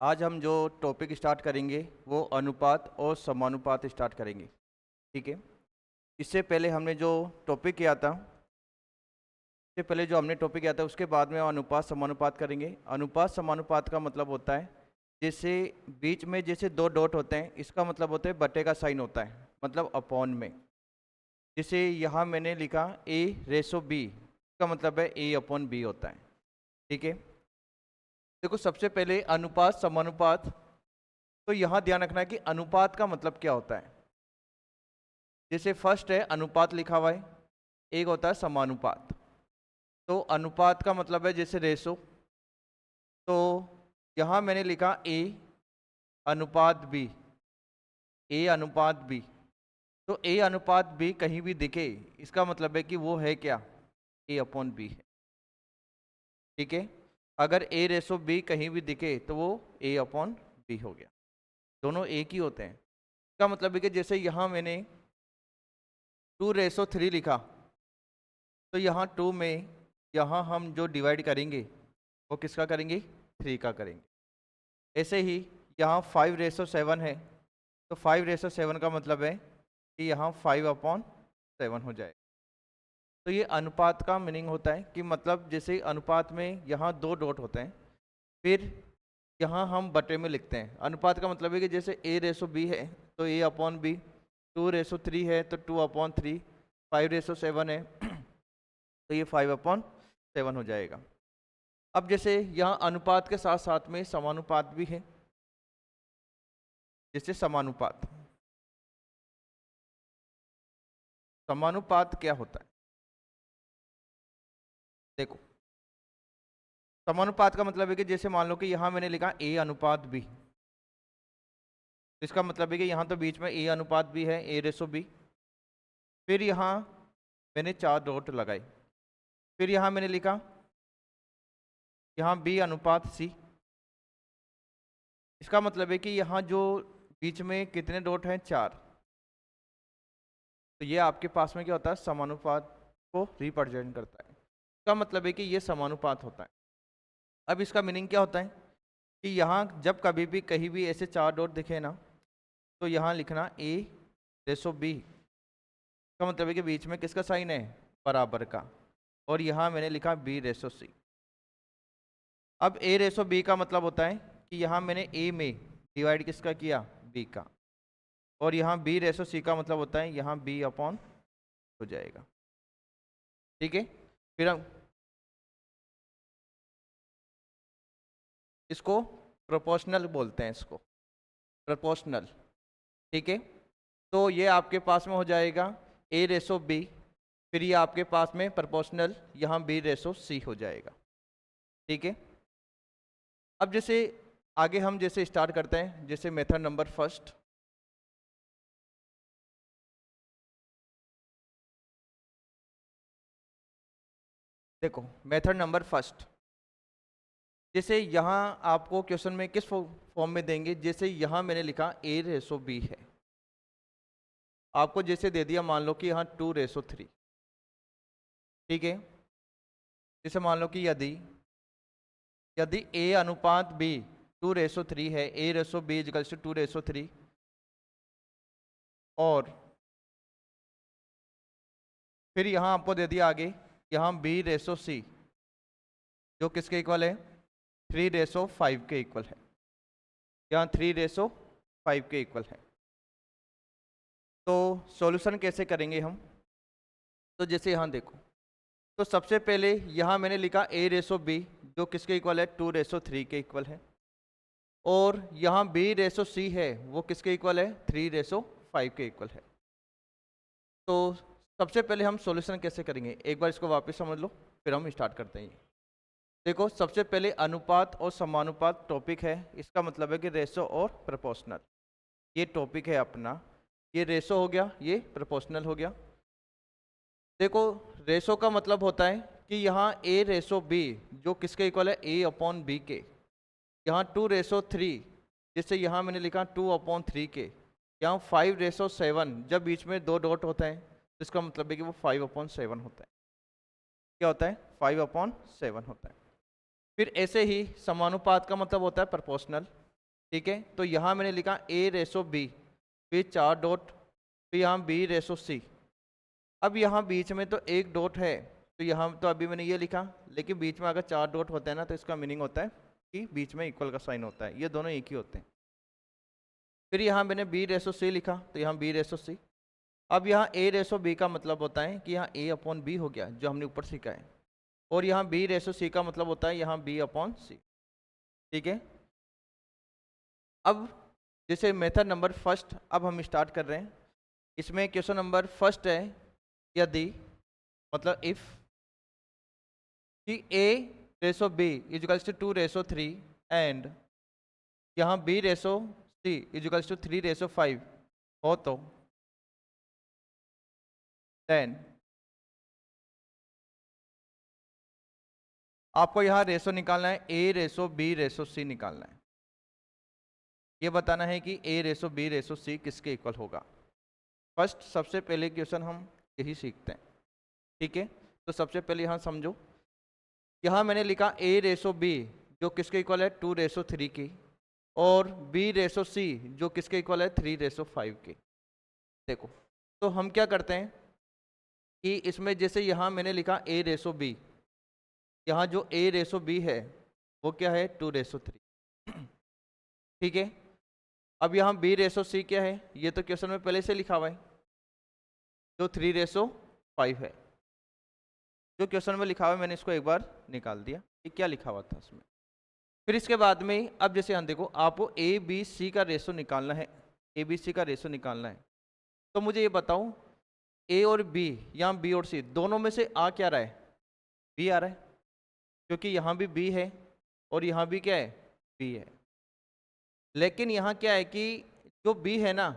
आज हम जो टॉपिक स्टार्ट करेंगे वो अनुपात और समानुपात स्टार्ट करेंगे। ठीक है। इससे पहले हमने जो टॉपिक किया था इससे पहले जो हमने टॉपिक किया था उसके बाद में अनुपात समानुपात करेंगे। अनुपात समानुपात का मतलब होता है जैसे बीच में जैसे दो डॉट होते हैं, इसका मतलब होता है बटे का साइन होता है, मतलब अपॉन में। जैसे यहाँ मैंने लिखा ए रेसो बी, इसका मतलब है ए अपॉन बी होता है। ठीक है। देखो, सबसे पहले अनुपात समानुपात, तो यहाँ ध्यान रखना है कि अनुपात का मतलब क्या होता है। जैसे फर्स्ट है अनुपात लिखा हुआ है, एक होता है समानुपात। तो अनुपात का मतलब है जैसे रेशो, तो यहाँ मैंने लिखा ए अनुपात बी, ए अनुपात बी। तो ए अनुपात बी कहीं भी दिखे, इसका मतलब है कि वो है क्या, ए अपॉन बी है। ठीक है। अगर ए रेशो बी कहीं भी दिखे तो वो ए अपॉन बी हो गया, दोनों एक ही होते हैं। इसका मतलब है कि जैसे यहाँ मैंने 2:3 लिखा, तो यहाँ 2 में यहाँ हम जो डिवाइड करेंगे वो किसका करेंगे, 3 का करेंगे। ऐसे ही यहाँ 5:7 है, तो 5:7 का मतलब है कि यहाँ 5/7 हो जाए। तो ये अनुपात का मीनिंग होता है कि मतलब जैसे अनुपात में यहाँ दो डॉट होते हैं, फिर यहाँ हम बटे में लिखते हैं। अनुपात का मतलब है कि जैसे ए रेसो बी है तो ए अपॉन बी, 2:3 है तो 2/3, 5:7 है तो ये 5/7 हो जाएगा। अब जैसे यहाँ अनुपात के साथ साथ में समानुपात भी है। जैसे समानुपात, समानुपात क्या होता है, देखो समानुपात का मतलब है कि जैसे मान लो कि यहाँ मैंने लिखा ए अनुपात बी, इसका मतलब है कि यहाँ तो बीच में ए अनुपात बी है, ए रेसो बी। फिर यहाँ मैंने 4 डॉट लगाए, फिर यहाँ मैंने लिखा यहाँ बी अनुपात सी। इसका मतलब है कि यहाँ जो बीच में कितने डॉट हैं, 4। तो ये आपके पास में क्या होता है, समानुपात को रिप्रेजेंट करता है। इसका मतलब है कि ये समानुपात होता है। अब इसका मीनिंग क्या होता है कि यहाँ जब कभी भी कहीं भी ऐसे 4 डॉट दिखे ना, तो यहाँ लिखना ए रेसो बी। इसका मतलब है कि बीच में किसका साइन है, बराबर का। और यहाँ मैंने लिखा बी रेसो सी। अब ए रेसो बी का मतलब होता है कि यहाँ मैंने ए में डिवाइड किसका किया, बी का। और यहाँ बी रेसो सी का मतलब होता है यहाँ बी अपॉन हो जाएगा। ठीक है। फिर हम इसको प्रोपोर्शनल बोलते हैं, इसको प्रोपोर्शनल। ठीक है। तो ये आपके पास में हो जाएगा ए रेसो बी, फिर ये आपके पास में प्रोपोर्शनल यहाँ बी रेसो सी हो जाएगा। ठीक है। अब जैसे आगे हम जैसे स्टार्ट करते हैं, जैसे मेथड नंबर फर्स्ट। देखो मेथड नंबर फर्स्ट, जैसे यहाँ आपको क्वेश्चन में किस फॉर्म में देंगे, जैसे यहाँ मैंने लिखा ए रेसो बी है, आपको जैसे दे दिया मान लो कि यहाँ 2:3। ठीक है। जैसे मान लो कि यदि यदि ए अनुपात बी 2:3 है, a ratio B equals to 2:3, और फिर यहाँ आपको दे दिया आगे यहाँ बी रेसो सी जो किसके इक्वल है, 3:5 के इक्वल है। यहाँ 3:5 के इक्वल है। तो सॉल्यूशन कैसे करेंगे हम, तो जैसे यहाँ देखो, तो सबसे पहले यहाँ मैंने लिखा ए रेसो बी जो किसके इक्वल है, 2:3 के इक्वल है। और यहाँ बी रेसो सी है वो किसके इक्वल है, 3:5 के इक्वल है। तो सबसे पहले हम सॉल्यूशन कैसे करेंगे, एक बार इसको वापस समझ लो फिर हम स्टार्ट करते हैं। देखो सबसे पहले अनुपात और समानुपात टॉपिक है, इसका मतलब है कि रेशो और प्रोपोर्शनल, ये टॉपिक है अपना। ये रेशो हो गया, ये प्रोपोर्शनल हो गया। देखो रेशो का मतलब होता है कि यहाँ ए रेशो बी जो किसके इक्वल है, ए अपॉन बी के। यहाँ 2:3, जैसे यहाँ मैंने लिखा 2/3 के। यहाँ 5:7 जब बीच में दो डॉट होता है तो इसका मतलब है कि वो 5/7 होता है। क्या होता है, 5/7 होता है। फिर ऐसे ही समानुपात का मतलब होता है प्रोपोर्शनल। ठीक है। तो यहाँ मैंने लिखा ए रेसो बी, फिर 4 डॉट, फिर यहाँ बी रेसो सी। अब यहाँ बीच में तो एक डॉट है, तो यहाँ तो अभी मैंने ये लिखा, लेकिन बीच में अगर 4 डॉट होते हैं ना, तो इसका मीनिंग होता है कि बीच में इक्वल का साइन होता है, ये दोनों एक ही होते हैं। फिर यहाँ मैंने बी रेसो सी लिखा, तो यहाँ बी रेसो सी। अब यहाँ ए रेसो बी का मतलब होता है कि यहाँ ए अपॉन बी हो गया, जो हमने ऊपर सीखा है, और यहाँ बी रेसो सी का मतलब होता है यहाँ बी अपॉन सी। ठीक है। अब जैसे मेथड नंबर फर्स्ट अब हम स्टार्ट कर रहे हैं। इसमें क्वेश्चन नंबर फर्स्ट है, यदि मतलब इफ कि a ratio b equals to 2 ratio 3 and यहाँ b ratio c equals to 3 ratio 5 हो, तो देन आपको यहाँ रेसो निकालना है, a ratio b ratio c निकालना है। ये बताना है कि a ratio b ratio c किसके इक्वल होगा। फर्स्ट सबसे पहले क्वेश्चन हम यही सीखते हैं। ठीक है। तो सबसे पहले यहाँ समझो, यहाँ मैंने लिखा ए रेसो बी जो किसके इक्वल है 2 रेसो 3 की, और बी रेसो सी जो किसके इक्वल है 3 रेसो 5 की। देखो, तो हम क्या करते हैं कि इसमें जैसे यहाँ मैंने लिखा ए रेसो बी, यहाँ जो ए रेसो बी है वो क्या है 2 रेसो 3। ठीक है। अब यहाँ बी रेसो सी क्या है, ये तो क्वेश्चन में पहले से लिखा हुआ है, जो 3 रेसो 5 है। जो क्वेश्चन में लिखा हुआ है मैंने इसको एक बार निकाल दिया कि क्या लिखा हुआ था उसमें। फिर इसके बाद में अब जैसे यहाँ देखो, आपको ए बी सी का रेशो निकालना है, ए बी सी का रेशो निकालना है। तो मुझे ये बताओ, ए और बी या बी और सी दोनों में से आ क्या रहा है, बी आ रहा है, क्योंकि यहाँ भी बी है और यहाँ भी क्या है, बी है। लेकिन यहाँ क्या है कि जो बी है ना,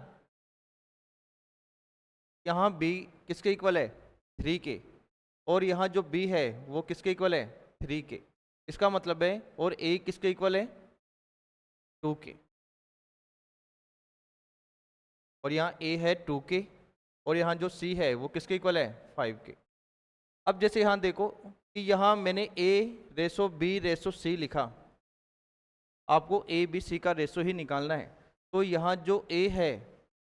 यहाँ बी किसके इक्वल है 3 के, और यहाँ जो बी है वो किसके इक्वल है 3 के। इसका मतलब है, और ए किसके इक्वल है 2 के, और यहाँ ए है 2 के, और यहाँ जो सी है वो किसके इक्वल है 5 के। अब जैसे यहाँ देखो कि यहाँ मैंने ए रेसो बी रेसो सी लिखा, आपको ए बी सी का रेसो ही निकालना है। तो यहाँ जो ए है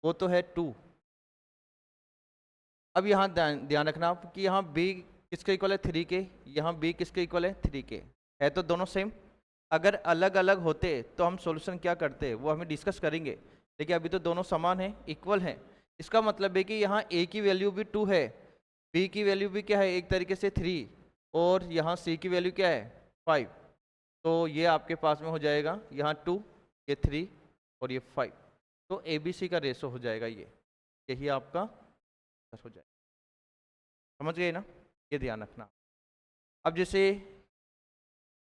वो तो है 2। अब यहाँ ध्यान रखना कि यहाँ बी किसके इक्वल है 3 के, यहाँ बी किसके इक्वल है 3 के, है तो दोनों सेम। अगर अलग अलग होते तो हम सॉल्यूशन क्या करते वो हमें डिस्कस करेंगे, लेकिन अभी तो दोनों समान हैं, इक्वल हैं। इसका मतलब है कि यहाँ ए की वैल्यू भी 2 है, बी की वैल्यू भी क्या है एक तरीके से 3, और यहाँ सी की वैल्यू क्या है 5। तो ये आपके पास में हो जाएगा यहाँ 2, ये 3 और ये 5। तो ए बी सी का रेशो हो जाएगा ये, यही आपका हो जाएगा। समझ गए ना, ये ध्यान रखना। अब जैसे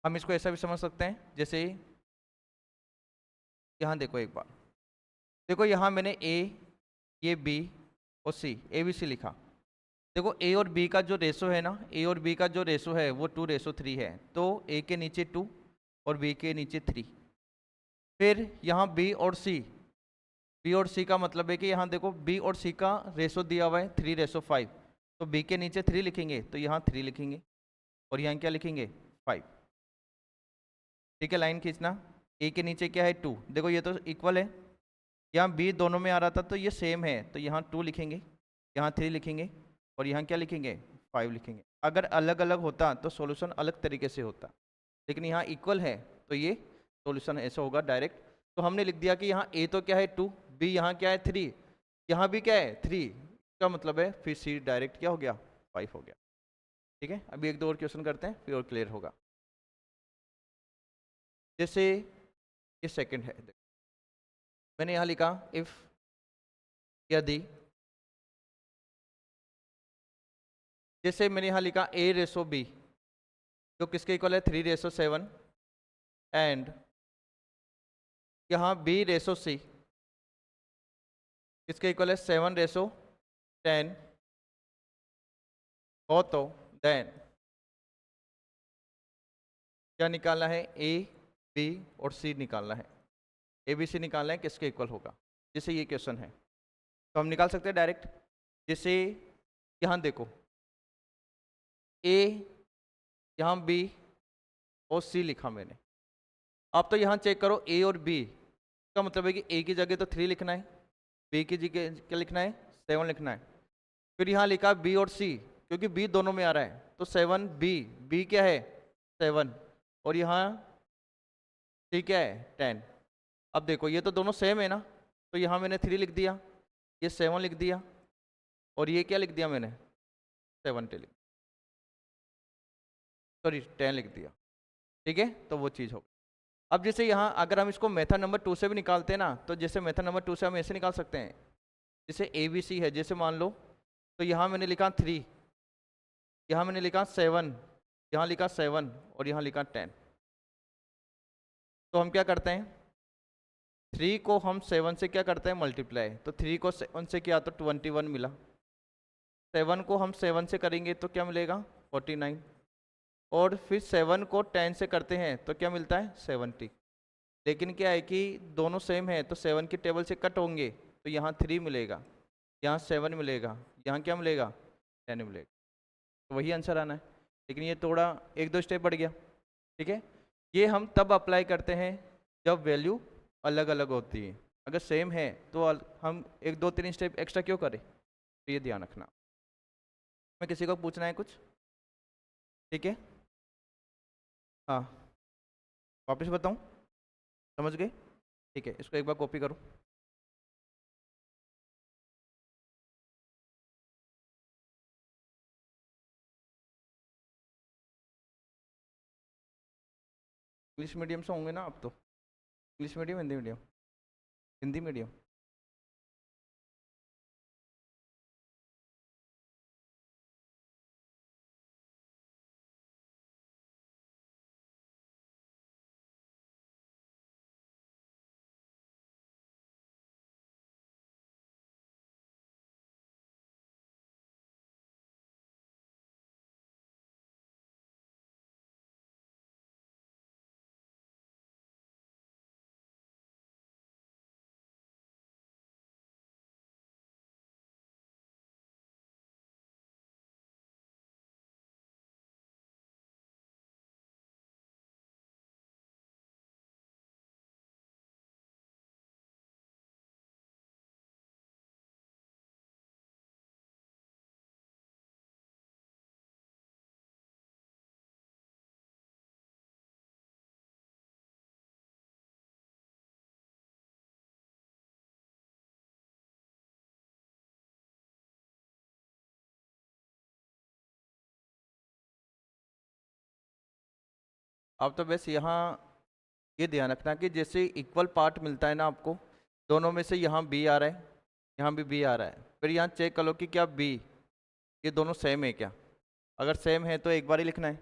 हम इसको ऐसा भी समझ सकते हैं, जैसे यहाँ देखो एक बार, देखो यहाँ मैंने ए, ये बी और सी, ए बी सी लिखा। देखो ए और बी का जो रेशो है ना, ए और बी का जो रेशो है वो 2 रेशो 3 है, तो ए के नीचे 2 और बी के नीचे 3। फिर यहाँ बी और सी, बी और सी का मतलब है कि यहाँ देखो बी और सी का रेशो दिया हुआ है 3 रेशो 5, तो बी के नीचे 3 लिखेंगे, तो यहाँ 3 लिखेंगे, और यहाँ क्या लिखेंगे 5। ठीक है, लाइन खींचना। ए के नीचे क्या है 2, देखो ये तो इक्वल है, यहाँ बी दोनों में आ रहा था तो ये सेम है, तो यहाँ 2 लिखेंगे, यहाँ 3 लिखेंगे, और यहाँ क्या लिखेंगे 5 लिखेंगे। अगर अलग अलग होता तो सॉल्यूशन अलग तरीके से होता, लेकिन यहाँ इक्वल है तो ये सॉल्यूशन ऐसा होगा डायरेक्ट। तो हमने लिख दिया कि यहाँ ए तो क्या है 2, बी यहाँ क्या है 3, यहाँ भी क्या है 3, इसका मतलब है फिर सी डायरेक्ट क्या हो गया 5 हो गया। ठीक है, अभी एक दो और क्वेश्चन करते हैं फिर और क्लियर होगा। जैसे ये सेकंड है, मैंने यहाँ लिखा इफ यदि, जैसे मैंने यहाँ लिखा ए रेसो बी जो किसके इक्वल है 3 रेसो 7, एंड यहाँ बी रेसो सी किसके इक्वल है 7 रेसो 10 हो, तो देन क्या निकालना है ए बी और सी निकालना है, ए बी सी निकालना है किसके इक्वल होगा। जैसे ये क्वेश्चन है तो हम निकाल सकते हैं डायरेक्ट। जैसे यहाँ देखो ए, यहाँ बी और सी लिखा मैंने। आप तो यहाँ चेक करो ए और बी इसका मतलब है कि ए की जगह तो 3 लिखना है, बी की जगह क्या लिखना है, 7 लिखना है। फिर यहाँ लिखा बी और सी, क्योंकि बी दोनों में आ रहा है तो 7 बी, बी क्या है 7, और यहाँ सी क्या है 10। अब देखो ये तो दोनों सेम है ना, तो यहाँ मैंने 3 लिख दिया, ये 7 लिख दिया, और ये क्या लिख दिया मैंने 70 लिख, सॉरी 10 लिख दिया। ठीक है, तो वो चीज़ हो गई। अब जैसे यहाँ अगर हम इसको मेथड नंबर 2 से भी निकालते हैं ना, तो जैसे मेथड नंबर 2 से हम ऐसे निकाल सकते हैं, जैसे ए बी सी है, जैसे मान लो तो यहाँ मैंने लिखा 3, यहाँ मैंने लिखा 7, यहाँ लिखा 7, और यहाँ लिखा 10। तो हम क्या करते हैं, 3 को हम 7 से क्या करते हैं मल्टीप्लाई, तो 3 को 7 से किया तो 21 मिला, 7 को हम 7 से करेंगे तो क्या मिलेगा 49, और फिर 7 को 10 से करते हैं तो क्या मिलता है 70। लेकिन क्या है कि दोनों सेम है तो 7 की टेबल से कट होंगे, तो यहाँ 3 मिलेगा, यहाँ 7 मिलेगा, यहाँ क्या मिलेगा 10 मिलेगा, तो वही आंसर आना है। लेकिन ये थोड़ा 1-2 स्टेप बढ़ गया। ठीक है, ये हम तब अप्लाई करते हैं जब वैल्यू अलग अलग होती है। अगर सेम है तो हम 1-2-3 स्टेप एक्स्ट्रा क्यों करें, तो ये ध्यान रखना। मैं किसी को पूछना है कुछ, ठीक है, हाँ वापस बताऊँ, समझ गए, ठीक है, इसको एक बार कॉपी करो। इंग्लिश मीडियम से होंगे ना आप तो, English medium Hindi medium, Hindi medium. अब तो बस यहाँ ये ध्यान रखना कि जैसे इक्वल पार्ट मिलता है ना आपको, दोनों में से यहाँ बी आ रहा है, यहाँ भी बी आ रहा है, फिर यहाँ चेक कर लो कि क्या बी ये दोनों सेम है क्या, अगर सेम है तो एक बार ही लिखना है,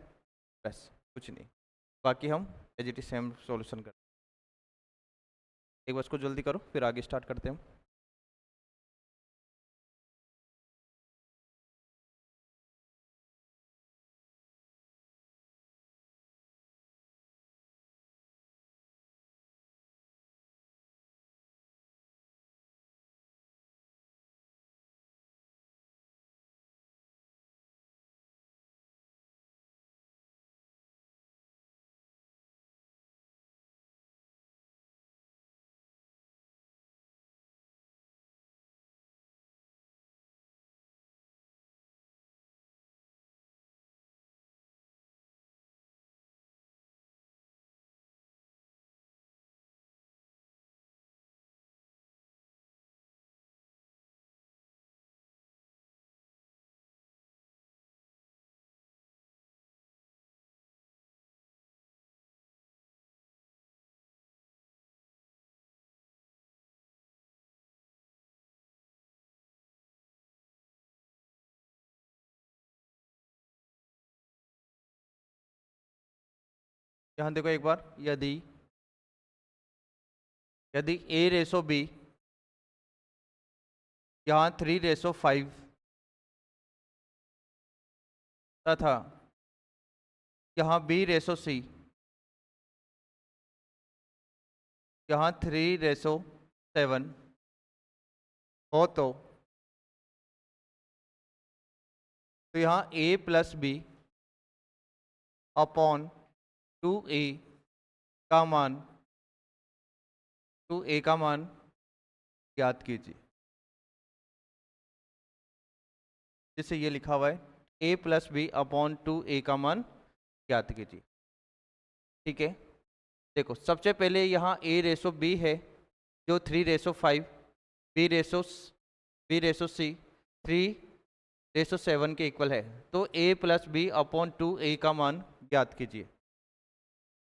बस कुछ नहीं, बाकी हम as it is same solution कर। एक बार इसको जल्दी करो फिर आगे स्टार्ट करते हैं हम। यहाँ देखो एक बार, यदि यदि a रेसो b, यहाँ 3:5 तथा यहाँ b:c, यहाँ 3:7 हो तो यहाँ a plus B upon 2a का मान टू ए का मान ज्ञात कीजिए। जिससे ये लिखा हुआ है a plus B upon 2a का मान ज्ञात कीजिए। ठीक है, देखो सबसे पहले यहाँ a रेसो b है जो 3/5, b रेसो c 3/7 के इक्वल है। तो a plus B upon 2a का मान ज्ञात कीजिए।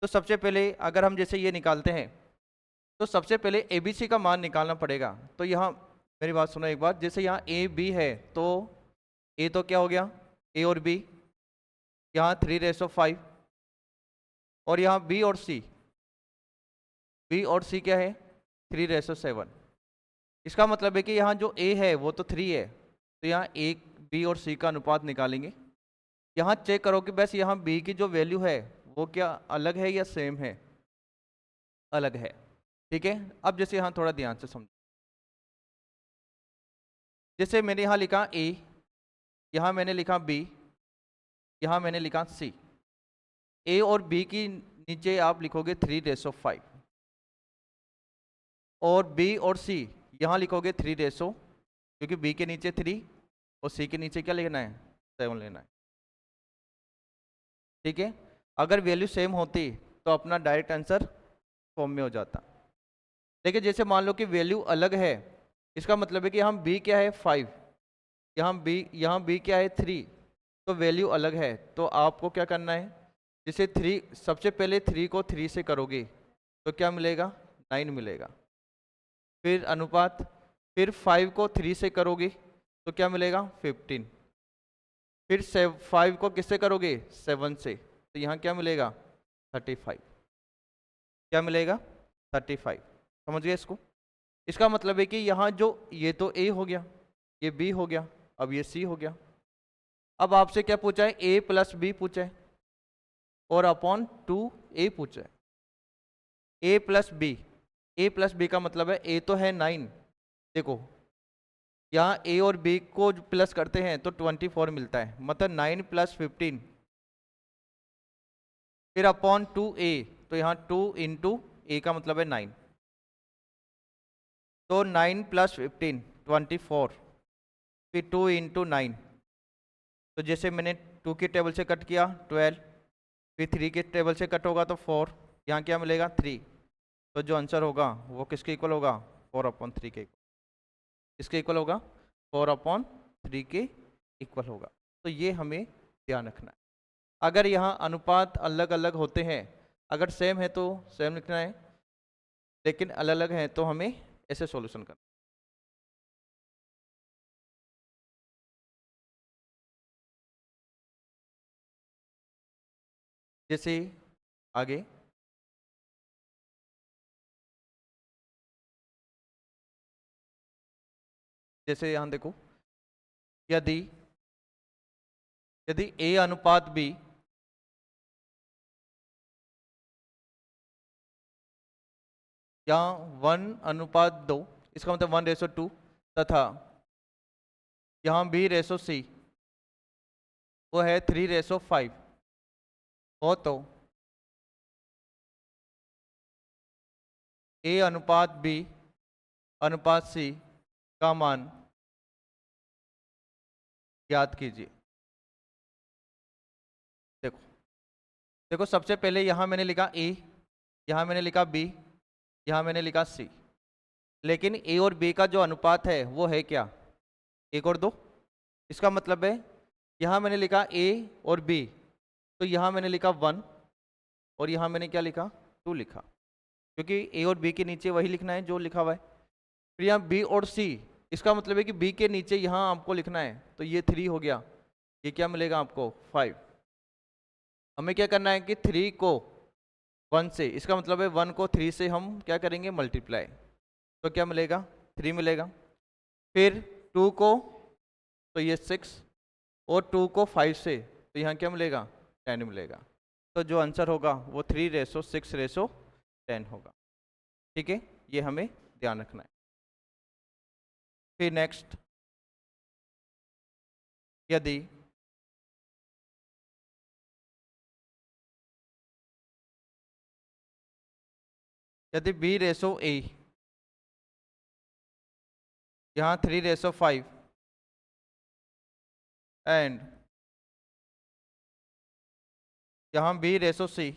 तो सबसे पहले अगर हम जैसे ये निकालते हैं तो सबसे पहले ABC का मान निकालना पड़ेगा। तो यहाँ मेरी बात सुनो एक बार, जैसे यहाँ AB है तो A तो क्या हो गया, A और B, यहाँ 3/5, और यहाँ B और C क्या है 3/7। इसका मतलब है कि यहाँ जो A है वो तो 3 है, तो यहाँ A B और C का अनुपात निकालेंगे। यहाँ चेक करो कि बस यहाँ B की जो वैल्यू है वो क्या अलग है या सेम है, अलग है। ठीक है, अब जैसे यहाँ थोड़ा ध्यान से समझो, जैसे मैंने यहाँ लिखा A, यहाँ मैंने लिखा B, यहाँ मैंने लिखा C। A और B की नीचे आप लिखोगे 3/5, और B और C यहाँ लिखोगे 3, क्योंकि B के नीचे 3 और C के नीचे क्या लिखना है 7 लेना है। ठीक है, अगर वैल्यू सेम होती तो अपना डायरेक्ट आंसर फॉर्म में हो जाता। लेकिन जैसे मान लो कि वैल्यू अलग है, इसका मतलब है कि हम B क्या है 5, यहाँ B क्या है 3, तो वैल्यू अलग है। तो आपको क्या करना है, जैसे 3 सबसे पहले 3 को 3 से करोगे तो क्या मिलेगा 9 मिलेगा। फिर अनुपात, फिर 5 को 3 से करोगे तो क्या मिलेगा 15। फिर 5 को किससे करोगे 7 से, तो यहाँ क्या मिलेगा 35। क्या मिलेगा 35। समझ गए इसको। इसका मतलब है कि यहाँ जो ये तो A हो गया, ये B हो गया, अब ये C हो गया। अब आपसे क्या पूछा है A प्लस B पूछा है और अपॉन 2A पूछा है। A प्लस बी का मतलब है A तो है 9, देखो यहाँ A और B को प्लस करते हैं तो 24 मिलता है, मतलब 9 + 15, फिर अपॉन 2A, तो यहाँ 2 × A का मतलब है 9, तो 9 + 15 24, फिर 2 × 9, तो जैसे मैंने 2 के टेबल से कट किया 12, फिर 3 के टेबल से कट होगा तो 4, यहाँ क्या मिलेगा 3। तो जो आंसर होगा वो किसके इक्वल होगा 4/3 के, इसके इक्वल होगा 4/3 के इक्वल होगा। तो ये हमें ध्यान रखना है। अगर यहाँ अनुपात अलग अलग होते हैं, अगर सेम है तो सेम लिखना है, लेकिन अलग अलग है तो हमें ऐसे सॉल्यूशन करना। जैसे आगे, जैसे यहाँ देखो, यदि यदि A अनुपात B या 1/2, इसका मतलब 1/2, तथा यहाँ B/C वो है 3/5 हो, तो A अनुपात B अनुपात C का मान ज्ञात कीजिए। देखो देखो सबसे पहले यहाँ मैंने लिखा A, यहाँ मैंने लिखा B, यहाँ मैंने लिखा C, लेकिन A और B का जो अनुपात है वो है क्या 1 और 2। इसका मतलब है यहाँ मैंने लिखा A और B, तो यहाँ मैंने लिखा 1 और यहाँ मैंने क्या लिखा 2 लिखा, क्योंकि A और B के नीचे वही लिखना है जो लिखा हुआ है। फिर यहाँ B और C, इसका मतलब है कि B के नीचे यहाँ आपको लिखना है, तो ये 3 हो गया, ये क्या मिलेगा आपको 5। हमें क्या करना है कि 3 को 1 से, इसका मतलब है 1 को 3 से हम क्या करेंगे मल्टीप्लाई, तो क्या मिलेगा 3 मिलेगा। फिर 2 को, तो ये 6, और 2 को 5 से, तो यहाँ क्या मिलेगा 10 मिलेगा। तो जो आंसर होगा वो 3/6/10 होगा। ठीक है, ये हमें ध्यान रखना है। फिर नेक्स्ट, यदि B/A यहाँ 3/5 एंड यहाँ B/C,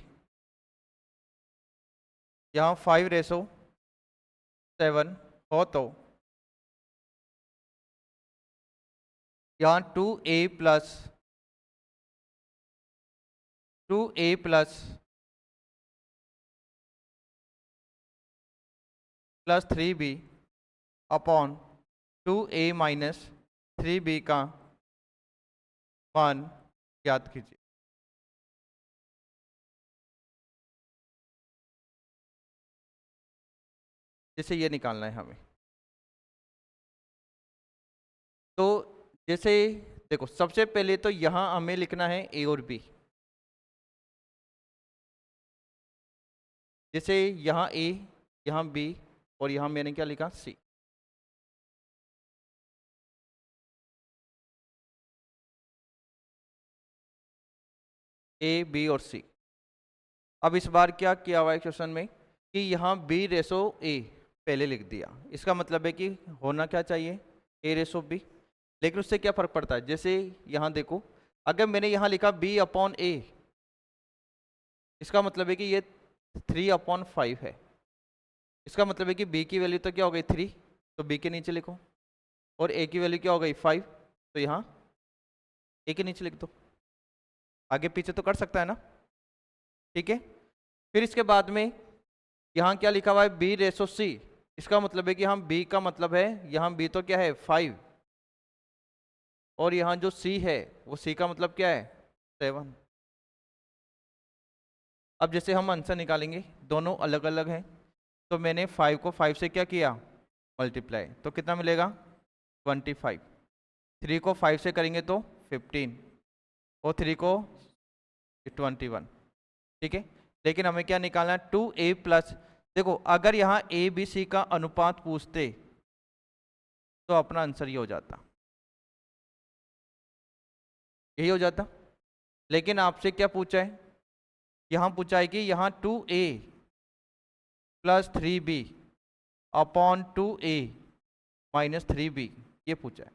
यहाँ 5/7 हो तो यहाँ 2A plus 3B upon 2A minus 3B का मान याद कीजिए। जैसे ये निकालना है हमें, तो जैसे देखो सबसे पहले तो यहाँ हमें लिखना है A और B। जैसे यहाँ A, यहाँ B और यहाँ मैंने क्या लिखा C। A, B और C। अब इस बार क्या किया हुआ है क्वेश्चन में कि यहाँ B/A पहले लिख दिया। इसका मतलब है कि होना क्या चाहिए A/B, लेकिन उससे क्या फर्क पड़ता है। जैसे यहाँ देखो, अगर मैंने यहाँ लिखा B/A, इसका मतलब है कि ये 3/5 है। इसका मतलब है कि B की वैल्यू तो क्या हो गई 3, तो B के नीचे लिखो, और A की वैल्यू क्या हो गई 5, तो यहाँ A के नीचे लिख दो। आगे पीछे तो कर सकता है ना, ठीक है। फिर इसके बाद में यहाँ क्या लिखा हुआ है B/C। इसका मतलब है कि हम B का मतलब है, यहाँ B तो क्या है 5, और यहाँ जो C है वो C का मतलब क्या है 7। अब जैसे हम आंसर निकालेंगे, दोनों अलग अलग हैं, तो मैंने 5 को 5 से क्या किया मल्टीप्लाई, तो कितना मिलेगा 25। 3 को 5 से करेंगे तो 15, और 3 को 21, ठीक है। लेकिन हमें क्या निकालना है 2A प्लस। देखो अगर यहाँ ABC का अनुपात पूछते तो अपना आंसर ये हो जाता, यही हो जाता। लेकिन आपसे क्या पूछा है, यहाँ पूछा है कि यहाँ 2A plus 3B upon 2A minus 3B, ये पूछा है।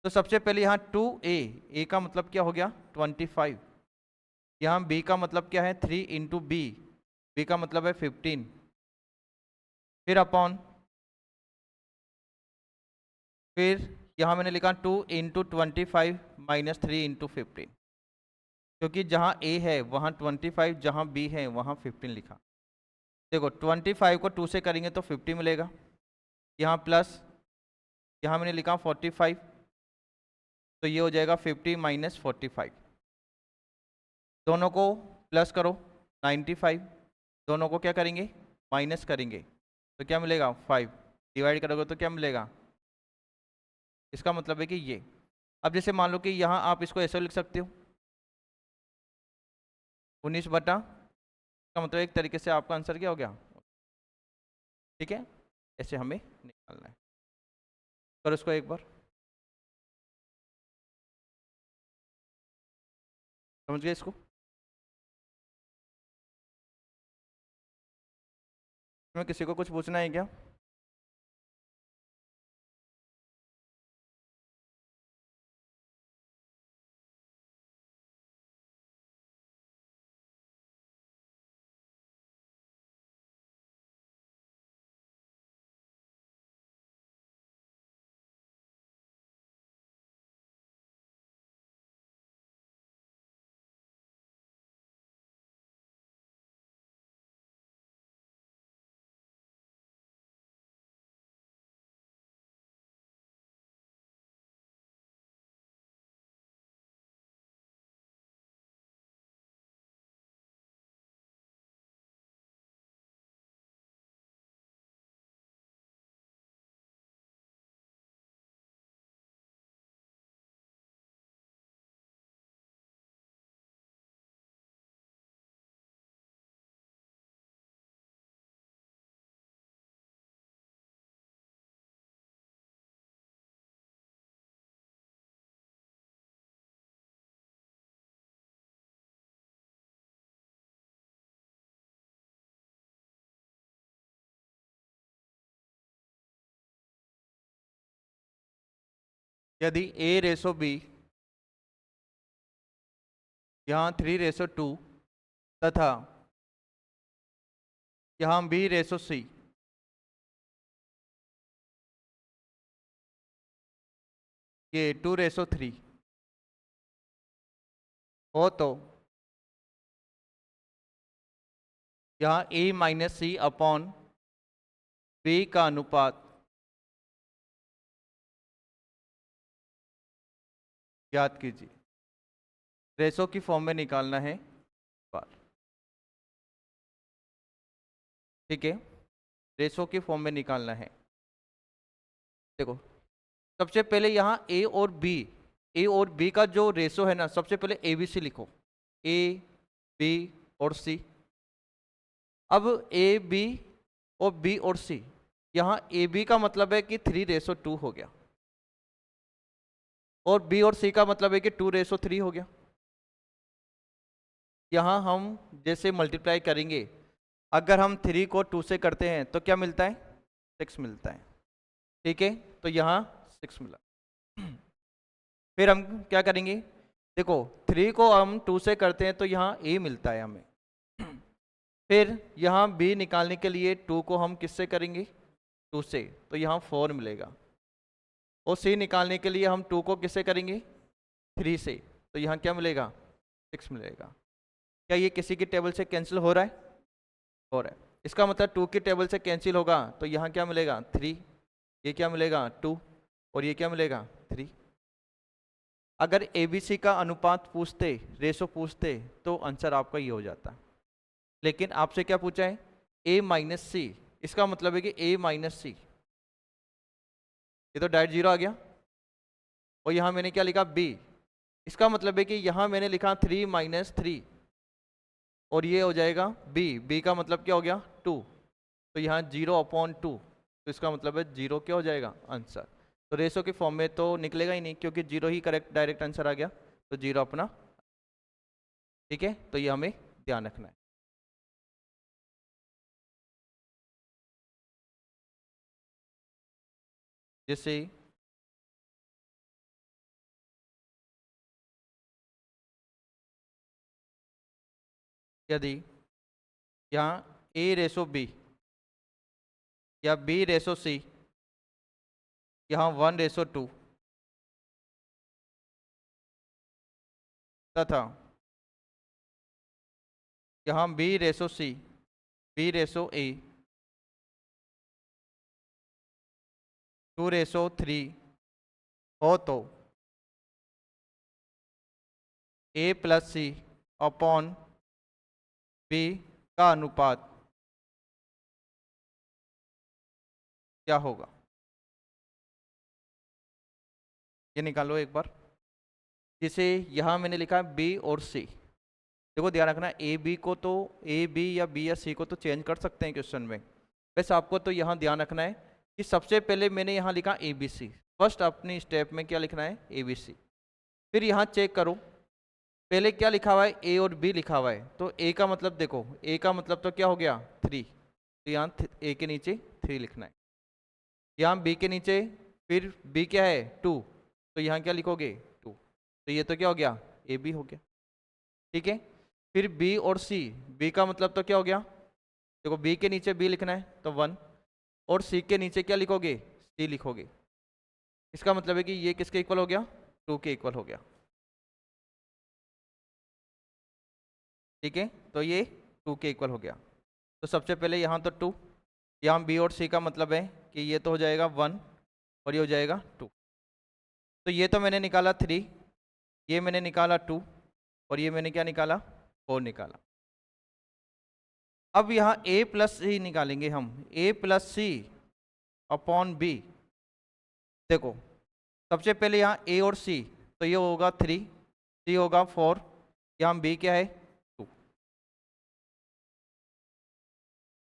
तो सबसे पहले यहाँ 2A का मतलब क्या हो गया 25, यहाँ B का मतलब क्या है 3 इंटू B का मतलब है 15, फिर अपॉन, फिर यहाँ मैंने लिखा 2 इंटू 25 माइनस 3 इंटू 15, क्योंकि जहाँ A है वहाँ 25, जहाँ B है वहाँ 15 लिखा। देखो 25 को 2 से करेंगे तो 50 मिलेगा, यहाँ प्लस, यहाँ मैंने लिखा 45, तो ये हो जाएगा 50 माइनस 45। दोनों को प्लस करो 95, दोनों को क्या करेंगे माइनस करेंगे, तो क्या मिलेगा 5, डिवाइड करोगे तो क्या मिलेगा। इसका मतलब है कि ये, अब जैसे मान लो कि यहाँ आप इसको ऐसे लिख सकते हो 19 बटा, इसका मतलब एक तरीके से आपका आंसर क्या हो गया, ठीक है। ऐसे हमें निकालना है। करो इसको एक बार, समझ गए इसको। इसमें किसी को कुछ पूछना है क्या। यदि A/B यहाँ 3/2 तथा यहाँ B/C ये 2/3 हो तो यहाँ A-C अपॉन B का अनुपात याद कीजिए, रेशो की फॉर्म में निकालना है बार। ठीक है, रेशो की फॉर्म में निकालना है। देखो सबसे पहले यहाँ ए और बी का जो रेशो है ना, सबसे पहले ABC लिखो, A, B और C। अब A, B और B और C, यहाँ AB का मतलब है कि 3/2 हो गया और B और C का मतलब है कि 2/3 हो गया। यहाँ हम जैसे मल्टीप्लाई करेंगे, अगर हम 3 को 2 से करते हैं तो क्या मिलता है? 6 मिलता है। ठीक है, तो यहाँ 6 मिला। फिर हम क्या करेंगे? देखो 3 को हम 2 से करते हैं तो यहाँ A मिलता है हमें। फिर यहाँ B निकालने के लिए 2 को हम किससे करेंगे? 2 से, तो यहाँ 4 मिलेगा। और C निकालने के लिए हम 2 को किससे करेंगे? 3 से, तो यहाँ क्या मिलेगा? 6 मिलेगा। क्या ये किसी की टेबल से कैंसिल हो रहा है? हो रहा है। इसका मतलब 2 की टेबल से कैंसिल होगा तो यहाँ क्या मिलेगा? 3। ये क्या मिलेगा? 2। और ये क्या मिलेगा? 3। अगर ABC का अनुपात पूछते, रेशो पूछते, तो आंसर आपका ये हो जाता। लेकिन आपसे क्या पूछा है? A-C। इसका मतलब है कि A-C, ये तो डायरेक्ट 0 आ गया। और यहाँ मैंने क्या लिखा? B। इसका मतलब है कि यहाँ मैंने लिखा 3-3 और ये हो जाएगा B का मतलब क्या हो गया? 2। तो यहाँ 0/2, तो इसका मतलब है 0 क्या हो जाएगा? आंसर। तो रेशो के फॉर्म में तो निकलेगा ही नहीं, क्योंकि 0 ही करेक्ट डायरेक्ट आंसर आ गया, तो 0 अपना। ठीक है, तो ये हमें ध्यान रखना है। जैसे यदि यहाँ A/B या B/C यहाँ 1/2 तथा यहाँ B/C B/A 2/3 हो तो A+C अपॉन B का अनुपात क्या होगा? ये निकालो एक बार। जिसे यहाँ मैंने लिखा है B और C। देखो ध्यान रखना, A B या B या C को तो चेंज कर सकते हैं क्वेश्चन में। वैसे आपको तो यहाँ ध्यान रखना है कि सबसे पहले मैंने यहाँ लिखा ABC। फर्स्ट अपनी स्टेप में क्या लिखना है? ABC। फिर यहाँ चेक करो, पहले क्या लिखा हुआ है? A और B लिखा हुआ है। तो A का मतलब देखो, A का मतलब तो क्या हो गया? 3। तो यहाँ A के नीचे 3 लिखना है। यहाँ B के नीचे फिर B क्या है? 2। तो यहाँ क्या लिखोगे? 2। तो ये तो क्या हो गया? AB हो गया। ठीक है, फिर B और C, B का मतलब तो क्या हो गया? देखो B के नीचे B लिखना है तो 1, और C के नीचे क्या लिखोगे? C लिखोगे। इसका मतलब है कि ये किसके इक्वल हो गया? 2 के इक्वल हो गया। ठीक है, तो ये 2 के इक्वल हो गया। तो सबसे पहले यहाँ तो 2, यहाँ B और C का मतलब है कि ये तो हो जाएगा 1 और ये हो जाएगा 2। तो ये तो मैंने निकाला 3, ये मैंने निकाला 2 और ये मैंने क्या निकाला? 4 निकाला। अब यहाँ A+C निकालेंगे हम, A+C अपॉन B। देखो सबसे पहले यहाँ A और C, तो ये होगा 3, C होगा 4, यहाँ B क्या है? 2।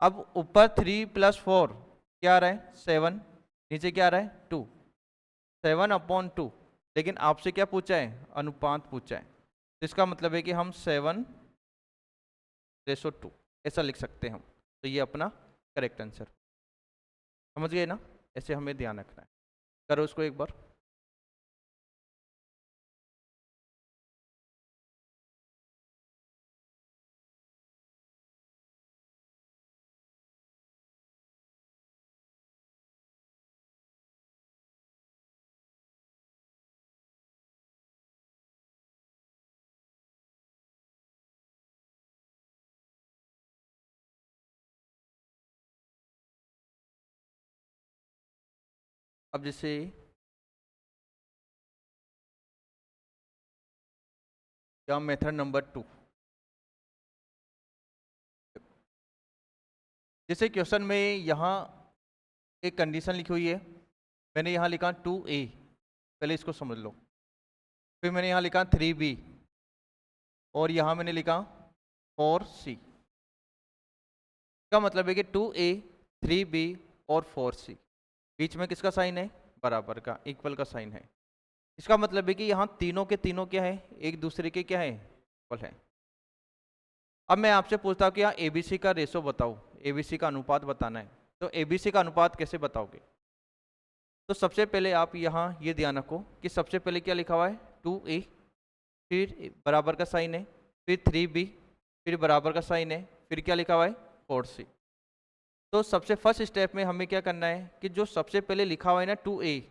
अब ऊपर 3 + 4 क्या आ रहा है? 7, नीचे क्या आ रहा है? 2। 7/2। लेकिन आपसे क्या पूछा है? अनुपात पूछा है, तो इसका मतलब है कि हम 7/2 ऐसा लिख सकते हैं हम। तो ये अपना करेक्ट आंसर। समझ गए ना? ऐसे हमें ध्यान रखना है। करो इसको एक बार। अब जैसे या मेथड नंबर 2, जैसे क्वेश्चन में यहाँ एक कंडीशन लिखी हुई है, मैंने यहाँ लिखा 2a, पहले इसको समझ लो। फिर मैंने यहाँ लिखा 3b और यहाँ मैंने लिखा 4c। का मतलब है कि 2a, 3b और 4c, बीच में किसका साइन है? बराबर का, इक्वल का साइन है। इसका मतलब है कि यहाँ तीनों के तीनों क्या है? एक दूसरे के क्या है? इक्वल है। अब मैं आपसे पूछता हूँ कि यहाँ एबीसी का रेशो बताओ, एबीसी का अनुपात बताना है, तो एबीसी का अनुपात कैसे बताओगे? तो सबसे पहले आप यहाँ ये ध्यान रखो कि सबसे पहले क्या लिखा हुआ है? 2a, फिर बराबर का साइन है, फिर 3b, फिर बराबर का साइन है, फिर क्या लिखा हुआ है? 4c। तो सबसे फर्स्ट स्टेप में हमें क्या करना है कि जो सबसे पहले लिखा हुआ है ना 2a,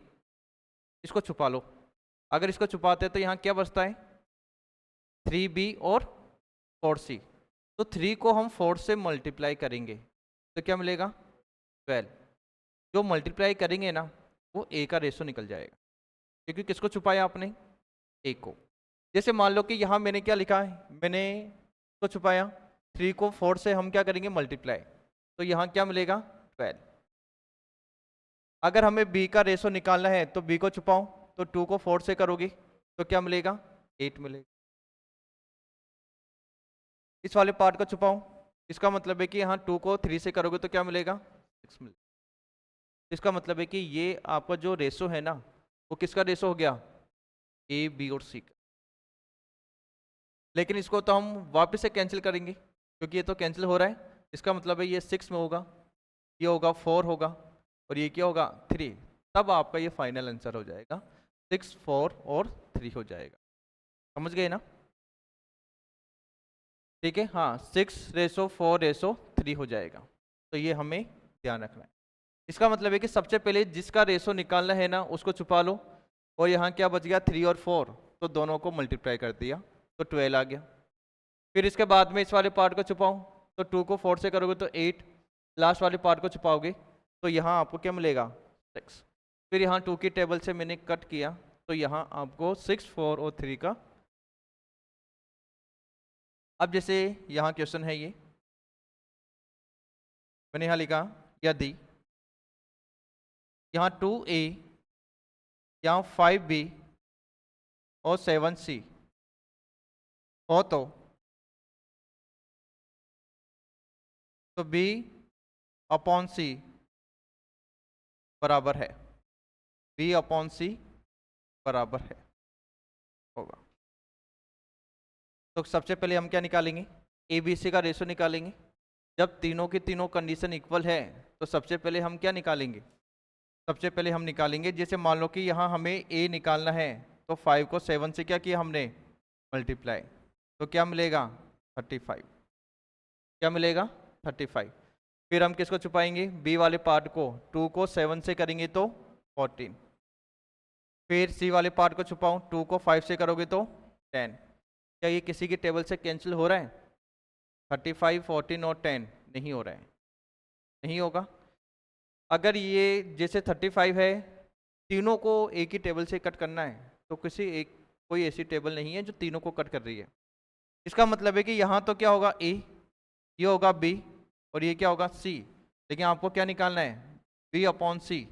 इसको छुपा लो। अगर इसको छुपाते हैं तो यहाँ क्या बचता है? 3b और 4c। तो 3 को हम 4 से मल्टीप्लाई करेंगे तो क्या मिलेगा? 12। जो मल्टीप्लाई करेंगे ना वो a का रेशो निकल जाएगा, क्योंकि किसको छुपाया आपने? a को। जैसे मान लो कि यहाँ मैंने क्या लिखा है, मैंने को छुपाया, 3 को 4 से हम क्या करेंगे? मल्टीप्लाई, तो यहाँ क्या मिलेगा? 12। अगर हमें b का रेशो निकालना है तो b को छुपाओ, तो 2 को 4 से करोगे तो क्या मिलेगा? 8 मिलेगा। इस वाले पार्ट को छुपाओ, इसका मतलब है कि यहाँ 2 को 3 से करोगे तो क्या मिलेगा? 6 मिलेगा। इसका मतलब है कि ये आपका जो रेशो है ना वो किसका रेशो हो गया? ए, बी और सी का। लेकिन इसको तो हम वापस से कैंसिल करेंगे, क्योंकि ये तो कैंसिल हो रहा है। इसका मतलब है ये 6 में होगा, ये होगा 4 होगा, और ये क्या होगा? 3। तब आपका ये फाइनल आंसर हो जाएगा 6, 4 और 3 हो जाएगा। समझ गए ना? ठीक है, हाँ, 6:4:3 हो जाएगा। तो ये हमें ध्यान रखना है। इसका मतलब है कि सबसे पहले जिसका रेशो निकालना है ना उसको छुपा लो, और यहाँ क्या बच गया? 3 और 4, तो दोनों को मल्टीप्लाई कर दिया तो 12 आ गया। फिर इसके बाद में इस वाले पार्ट को छुपाओ, तो 2 को 4 से करोगे तो 8, लास्ट वाले पार्ट को छुपाओगे तो यहाँ आपको क्या मिलेगा? 6। फिर यहाँ 2 की टेबल से मैंने कट किया तो यहाँ आपको 6, 4 और 3 का। अब जैसे यहाँ क्वेश्चन है, ये मैंने यहाँ लिखा यदि यहाँ 2a, यहाँ 5b और 7c हो तो b अपॉन c बराबर है, b अपॉन c बराबर है होगा। तो सबसे पहले हम क्या निकालेंगे? ए बी सी का रेशो निकालेंगे। जब तीनों की तीनों कंडीशन इक्वल है तो सबसे पहले हम क्या निकालेंगे? सबसे पहले हम निकालेंगे, जैसे मान लो कि यहाँ हमें ए निकालना है, तो 5 को 7 से क्या किया हमने? मल्टीप्लाई, तो क्या मिलेगा? 35। क्या मिलेगा? 35। फिर हम किसको छुपाएंगे? बी वाले पार्ट को, 2 को 7 से करेंगे तो 14। फिर सी वाले पार्ट को छुपाऊं, 2 को 5 से करोगे तो 10। क्या ये किसी की टेबल से कैंसिल हो रहा है? 35, 14 और 10 नहीं हो रहा है, नहीं होगा। अगर ये जैसे 35 है, तीनों को एक ही टेबल से कट करना है, तो कोई ऐसी टेबल नहीं है जो तीनों को कट कर रही है। इसका मतलब है कि यहाँ तो क्या होगा? ए, ये होगा बी, और ये क्या होगा? सी। लेकिन आपको क्या निकालना है? बी अपॉन सी।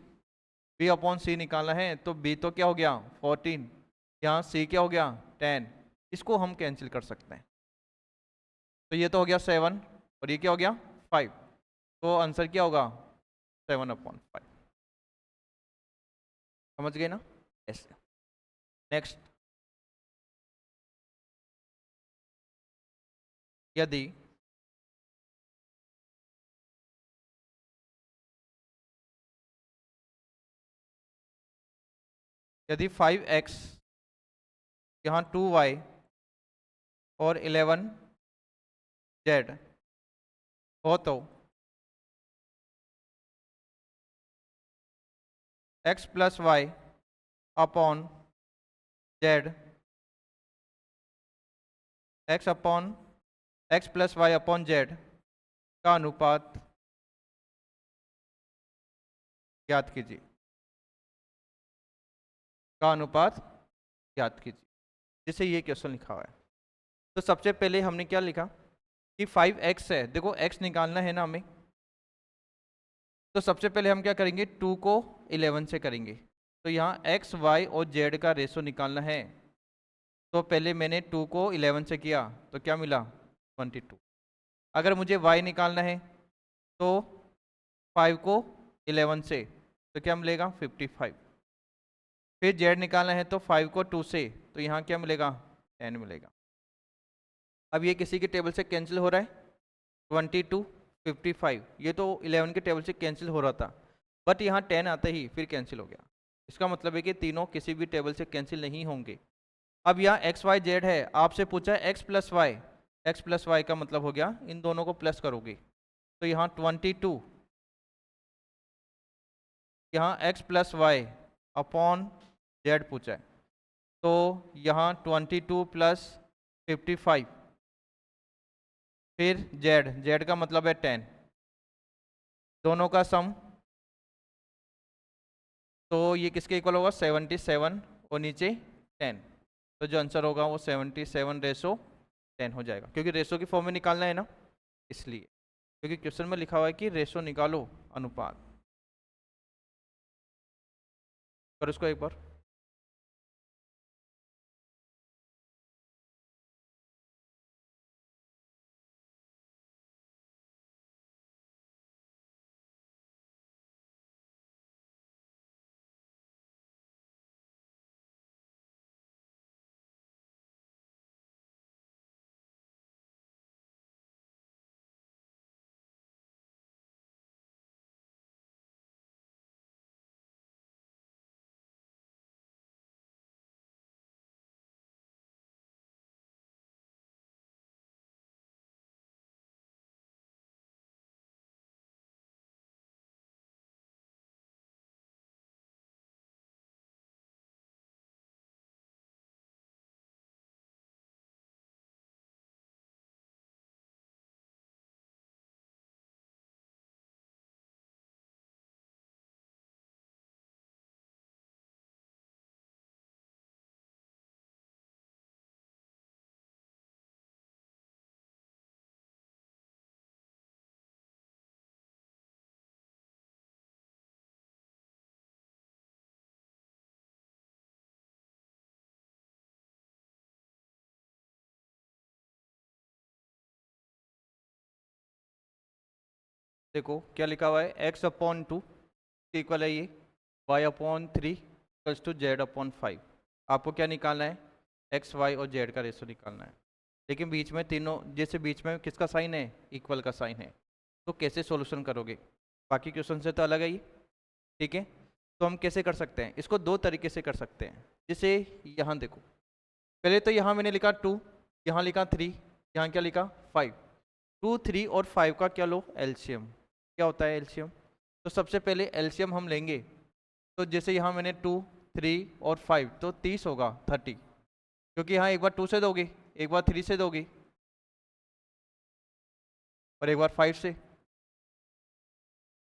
बी अपॉन सी निकालना है, तो बी तो क्या हो गया? 14, यहाँ सी क्या हो गया? 10। इसको हम कैंसिल कर सकते हैं, तो ये तो हो गया 7, और ये क्या हो गया? 5। तो आंसर क्या होगा? 7/5। समझ गए ना? ऐसे। नेक्स्ट, यदि यदि 5x, यहाँ 2y और 11z हो तो x plus y upon z, x plus y upon z का अनुपात ज्ञात कीजिए। का अनुपात ज्ञात कीजिए, जिसे ये क्वेश्चन लिखा हुआ है। तो सबसे पहले हमने क्या लिखा कि 5x है, देखो x निकालना है ना हमें, तो सबसे पहले हम क्या करेंगे, 2 को 11 से करेंगे। तो यहाँ x, y और z का रेशो निकालना है, तो पहले मैंने 2 को 11 से किया तो क्या मिला 22। अगर मुझे y निकालना है तो 5 को 11 से तो क्या मिलेगा 55। फिर z निकालना है तो 5 को 2 से तो यहाँ क्या मिलेगा 10 मिलेगा। अब ये किसी के टेबल से कैंसिल हो रहा है, 22 55, ये तो 11 के टेबल से कैंसिल हो रहा था, बट यहाँ 10 आते ही फिर कैंसिल हो गया। इसका मतलब है कि तीनों किसी भी टेबल से कैंसिल नहीं होंगे। अब यहाँ एक्स वाई जेड है, आपसे पूछा है एक्स प्लस वाई का मतलब हो गया इन दोनों को प्लस करोगे तो यहाँ 22, यहाँ x plus y upon z पूछा है तो यहाँ 22 प्लस 55, फिर जेड का मतलब है 10, दोनों का सम, तो ये किसके इक्वल होगा 77 और नीचे 10, तो जो आंसर होगा वो 77/10 हो जाएगा, क्योंकि रेशो की फॉर्म में निकालना है ना, इसलिए, क्योंकि क्वेश्चन में लिखा हुआ है कि रेशो निकालो अनुपात। पर उसको एक बार देखो क्या लिखा हुआ है, x/2 इक्वल है ये y/3 इक्वल्स टू z/5। आपको क्या निकालना है, x, y और z का रेशो निकालना है, लेकिन बीच में तीनों, जैसे बीच में किसका साइन है, इक्वल का साइन है, तो कैसे सॉल्यूशन करोगे, बाकी क्वेश्चन से तो अलग है ये, ठीक है। तो हम कैसे कर सकते हैं इसको, दो तरीके से कर सकते हैं। जैसे यहाँ देखो, पहले तो यहाँ मैंने लिखा 2, यहाँ लिखा 3, यहाँ क्या लिखा 5। 2, 3 और 5 का क्या लो एलसीएम, क्या होता है एलसीएम, तो सबसे पहले एलसीएम हम लेंगे, तो जैसे यहाँ मैंने 2, 3 और 5 तो 30 होगा 30, क्योंकि यहाँ एक बार 2 से दोगे, एक बार 3 से दोगे और एक बार 5 से,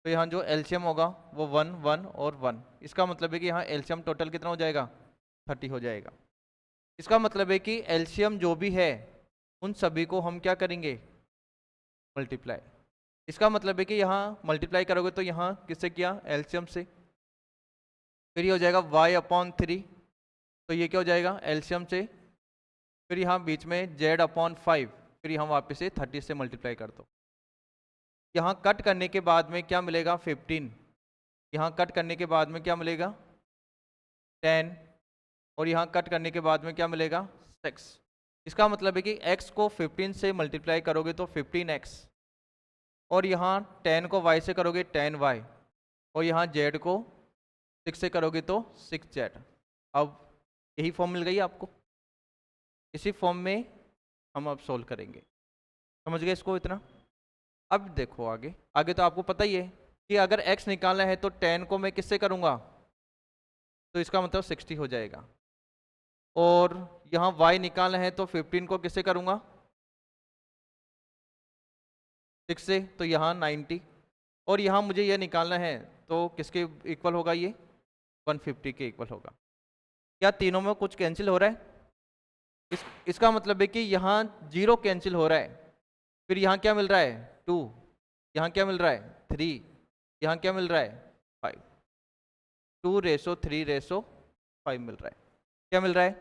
तो यहाँ जो एलसीएम होगा वो 1, 1 और 1। इसका मतलब है कि यहाँ एलसीएम टोटल कितना हो जाएगा 30 हो जाएगा। इसका मतलब है कि एलसीएम जो भी है उन सभी को हम क्या करेंगे मल्टीप्लाई। इसका मतलब है कि यहाँ मल्टीप्लाई करोगे तो यहाँ किससे किया एलसीएम से, फिर ये हो जाएगा y/3, तो ये क्या हो जाएगा एलसीएम से, फिर यहाँ बीच में z/5, फिर यहाँ वापस से 30 से मल्टीप्लाई कर दो। यहाँ कट करने के बाद में क्या मिलेगा 15, यहाँ कट करने के बाद में क्या मिलेगा 10, और यहाँ कट करने के बाद में क्या मिलेगा 6। इसका मतलब है कि x को 15 से मल्टीप्लाई करोगे तो 15x, और यहाँ 10 को y से करोगे 10y, और यहाँ z को 6 से करोगे तो 6z। अब यही फॉर्म मिल गई आपको, इसी फॉर्म में हम अब सोल्व करेंगे, समझ गए इसको इतना। अब देखो आगे, आगे तो आपको पता ही है कि अगर x निकालना है तो 10 को मैं किससे करूँगा, तो इसका मतलब 60 हो जाएगा, और यहाँ y निकालना है तो 15 को किससे करूँगा 6 से, तो यहाँ 90, और यहाँ मुझे यह निकालना है तो किसके इक्वल होगा ये 150 के इक्वल होगा। क्या तीनों में कुछ कैंसिल हो रहा है? इसका मतलब है कि यहाँ 0 कैंसिल हो रहा है, फिर यहाँ क्या मिल रहा है 2, यहाँ क्या मिल रहा है 3, यहाँ क्या मिल रहा है 5, 2:3:5 मिल रहा है। क्या मिल रहा है?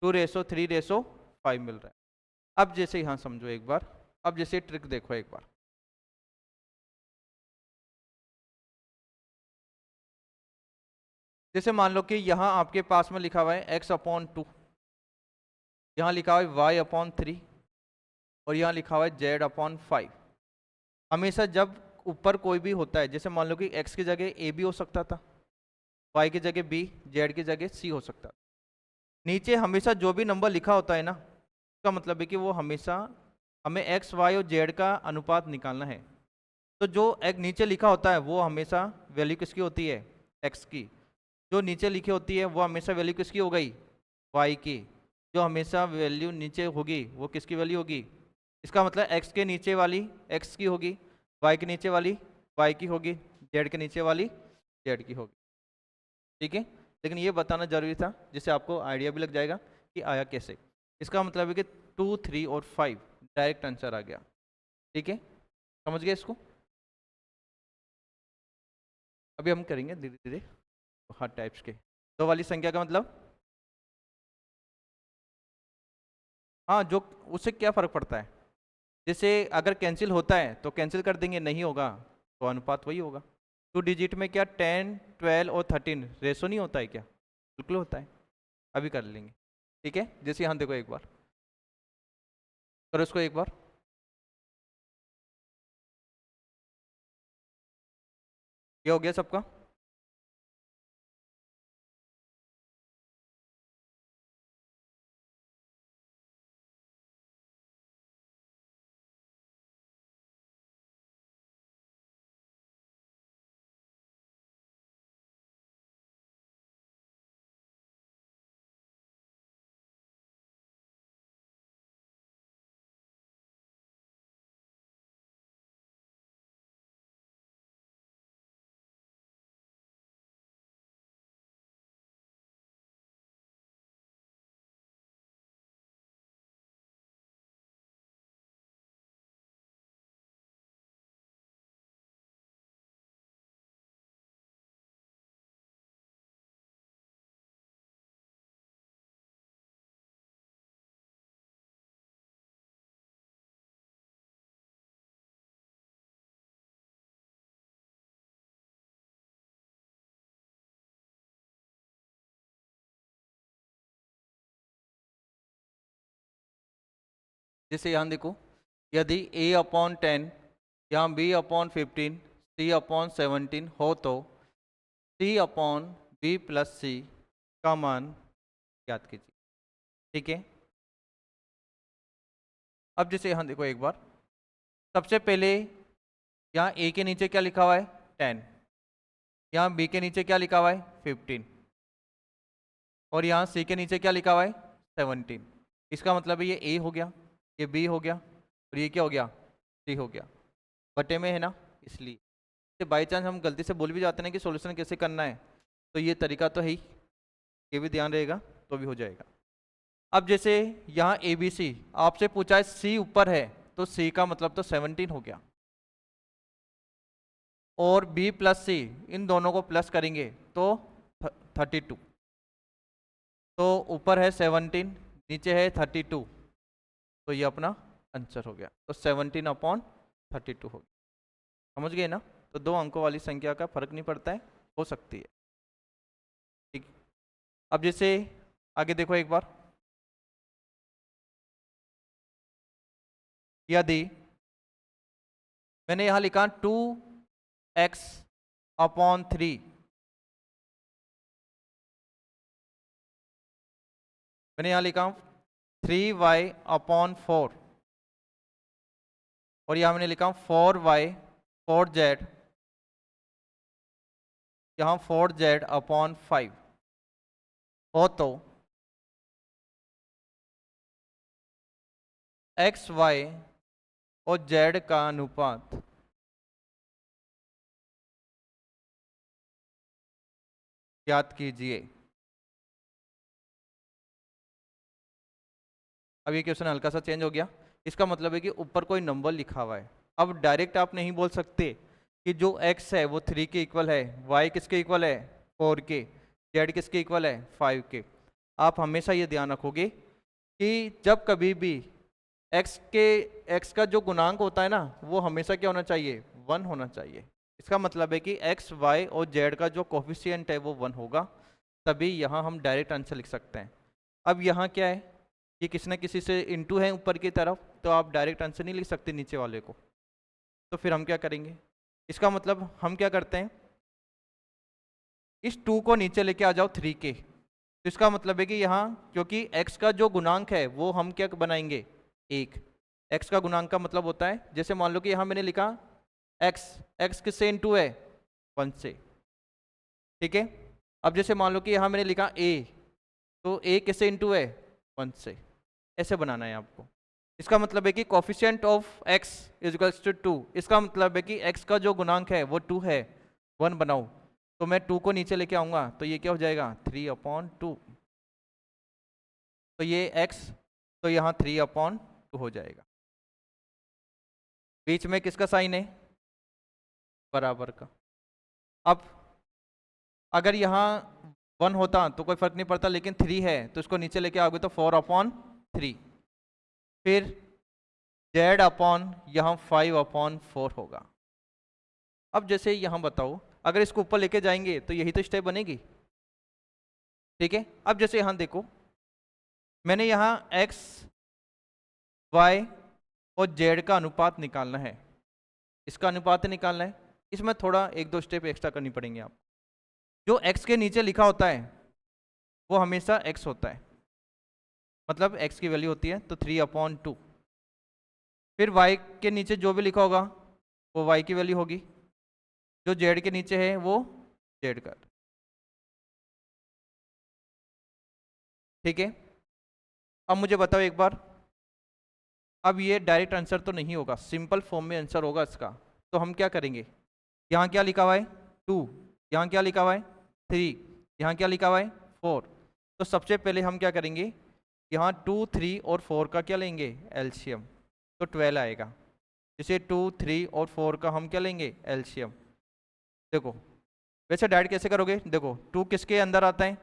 2:3:5 मिल रहा है। अब जैसे यहाँ समझो एक बार, अब जैसे ट्रिक देखो एक बार। जैसे मान लो कि यहाँ आपके पास में लिखा हुआ है x/2, यहाँ लिखा हुआ है y/3 और यहाँ लिखा हुआ है z/5। हमेशा जब ऊपर कोई भी होता है, जैसे मान लो कि x की जगह a भी हो सकता था, y की जगह b, z की जगह c हो सकता था। नीचे हमेशा जो भी नंबर लिखा होता है ना, इसका मतलब है कि वो हमेशा हमें x, y और z का अनुपात निकालना है। तो जो एक नीचे लिखा होता है वो हमेशा वैल्यू किसकी होती है? x की। जो नीचे लिखी होती है वो हमेशा वैल्यू किसकी हो गई? y की। जो हमेशा वैल्यू नीचे होगी वो किसकी वैल्यू होगी? इसका मतलब x के नीचे वाली x की होगी, y के नीचे वाली y की होगी, z के नीचे वाली z की होगी। ठीक है, लेकिन ये बताना जरूरी था जिससे आपको आइडिया भी लग जाएगा कि आया कैसे। इसका मतलब है कि 2, 3 और 5 डायरेक्ट आंसर आ गया। ठीक है, समझ गए इसको? अभी हम करेंगे धीरे धीरे हर टाइप्स के। दो वाली संख्या का मतलब, हाँ, जो उससे क्या फ़र्क पड़ता है? जैसे अगर कैंसिल होता है तो कैंसिल कर देंगे, नहीं होगा तो अनुपात वही होगा। 2 डिजिट में क्या 10, 12 और 13 रेशो नहीं होता है क्या? बिल्कुल होता है। अभी कर लेंगे। ठीक है, जैसे यहाँ देखो एक बार करो इसको एक बार। ये हो गया सबका? जैसे यहाँ देखो, यदि a/10 यहाँ b/15 c/17 हो तो c/b+c का मान ज्ञात कीजिए। ठीक है, अब जैसे यहाँ देखो एक बार, सबसे पहले यहाँ a के नीचे क्या लिखा हुआ है 10, यहाँ b के नीचे क्या लिखा हुआ है 15 और यहाँ c के नीचे क्या लिखा हुआ है 17। इसका मतलब है ये a हो गया, ये b हो गया और ये क्या हो गया c हो गया। बटे में है ना, इसलिए बाई चांस हम गलती से बोल भी जाते हैं कि सॉल्यूशन कैसे करना है, तो ये तरीका तो है ही, ये भी ध्यान रहेगा तो भी हो जाएगा। अब जैसे यहाँ ए बी सी आपसे पूछा है, सी ऊपर है तो सी का मतलब तो 17 हो गया, और बी प्लस सी इन दोनों को प्लस करेंगे तो 32। तो ऊपर है 17, नीचे है 32, तो ये अपना आंसर हो गया। तो 17/32 हो गया। समझ गए ना? तो दो अंकों वाली संख्या का फर्क नहीं पड़ता है, हो सकती है। ठीक, अब जैसे आगे देखो एक बार, यदि मैंने यहां लिखा 2x/3, मैंने यहां लिखा 3y/4 और यहां मैंने लिखा 4z, यहां 4z/5 हो तो x, y और z का अनुपात ज्ञात कीजिए। अब ये क्वेश्चन हल्का सा चेंज हो गया, इसका मतलब है कि ऊपर कोई नंबर लिखा हुआ है। अब डायरेक्ट आप नहीं बोल सकते कि जो x है वो 3 के इक्वल है, y किसके इक्वल है 4 के, z किसके इक्वल है 5 के। आप हमेशा ये ध्यान रखोगे कि जब कभी भी x का जो गुणांक होता है ना वो हमेशा क्या होना चाहिए 1 होना चाहिए। इसका मतलब है कि x, y और z का जो कोफिशिएंट है वो 1 होगा, तभी यहाँ हम डायरेक्ट आंसर लिख सकते हैं। अब यहाँ क्या है, ये किसी न किसी से इनटू है ऊपर की तरफ, तो आप डायरेक्ट आंसर नहीं लिख सकते नीचे वाले को। तो फिर हम क्या करेंगे, इसका मतलब हम क्या करते हैं, इस 2 को नीचे लेके आ जाओ 3 के। तो इसका मतलब है कि यहाँ क्योंकि x का जो गुणांक है वो हम क्या बनाएंगे 1। x का गुणांक का मतलब होता है, जैसे मान लो कि यहाँ मैंने लिखा x किससे इनटू है 1 से, ठीक है। अब जैसे मान लो कि यहाँ मैंने लिखा a, तो a किससे इनटू है 1 से, ऐसे बनाना है आपको। इसका मतलब है कि coefficient of x is equals to 2, इसका मतलब है कि x का जो गुणांक है वो 2 है, 1 बनाओ। तो मैं 2 को नीचे लेके आऊंगा तो ये क्या हो जाएगा 3/2, तो ये x, तो यहाँ 3/2 हो जाएगा। बीच में किसका साइन है बराबर का। अब अगर यहाँ 1 होता तो कोई फर्क नहीं पड़ता, लेकिन 3 है तो इसको नीचे लेके आओगे तो 4/3, फिर z अपॉन यहाँ 5/4 होगा। अब जैसे यहाँ बताओ, अगर इसको ऊपर लेके जाएंगे तो यही तो स्टेप बनेगी, ठीक है। अब जैसे यहाँ देखो, मैंने यहाँ x, y और z का अनुपात निकालना है, इसका अनुपात निकालना है, इसमें थोड़ा 1-2 स्टेप एक्स्ट्रा करनी पड़ेंगे आप। जो x के नीचे लिखा होता है वो हमेशा x होता है, मतलब x की वैल्यू होती है तो 3/2। फिर y के नीचे जो भी लिखा होगा वो y की वैल्यू होगी, जो z के नीचे है वो z का, ठीक है। अब मुझे बताओ एक बार, अब ये डायरेक्ट आंसर तो नहीं होगा, सिंपल फॉर्म में आंसर होगा इसका। तो हम क्या करेंगे, यहाँ क्या लिखा हुआ है 2, यहाँ क्या लिखा हुआ है 3, यहाँ क्या लिखा हुआ है 4। तो सबसे पहले हम क्या करेंगे, यहाँ 2, 3 और 4 का क्या लेंगे एलसीएम, तो 12 आएगा। जैसे 2, 3 और 4 का हम क्या लेंगे एलसीएम। देखो वैसे डायरेक्ट कैसे करोगे, देखो 2 किसके अंदर आता है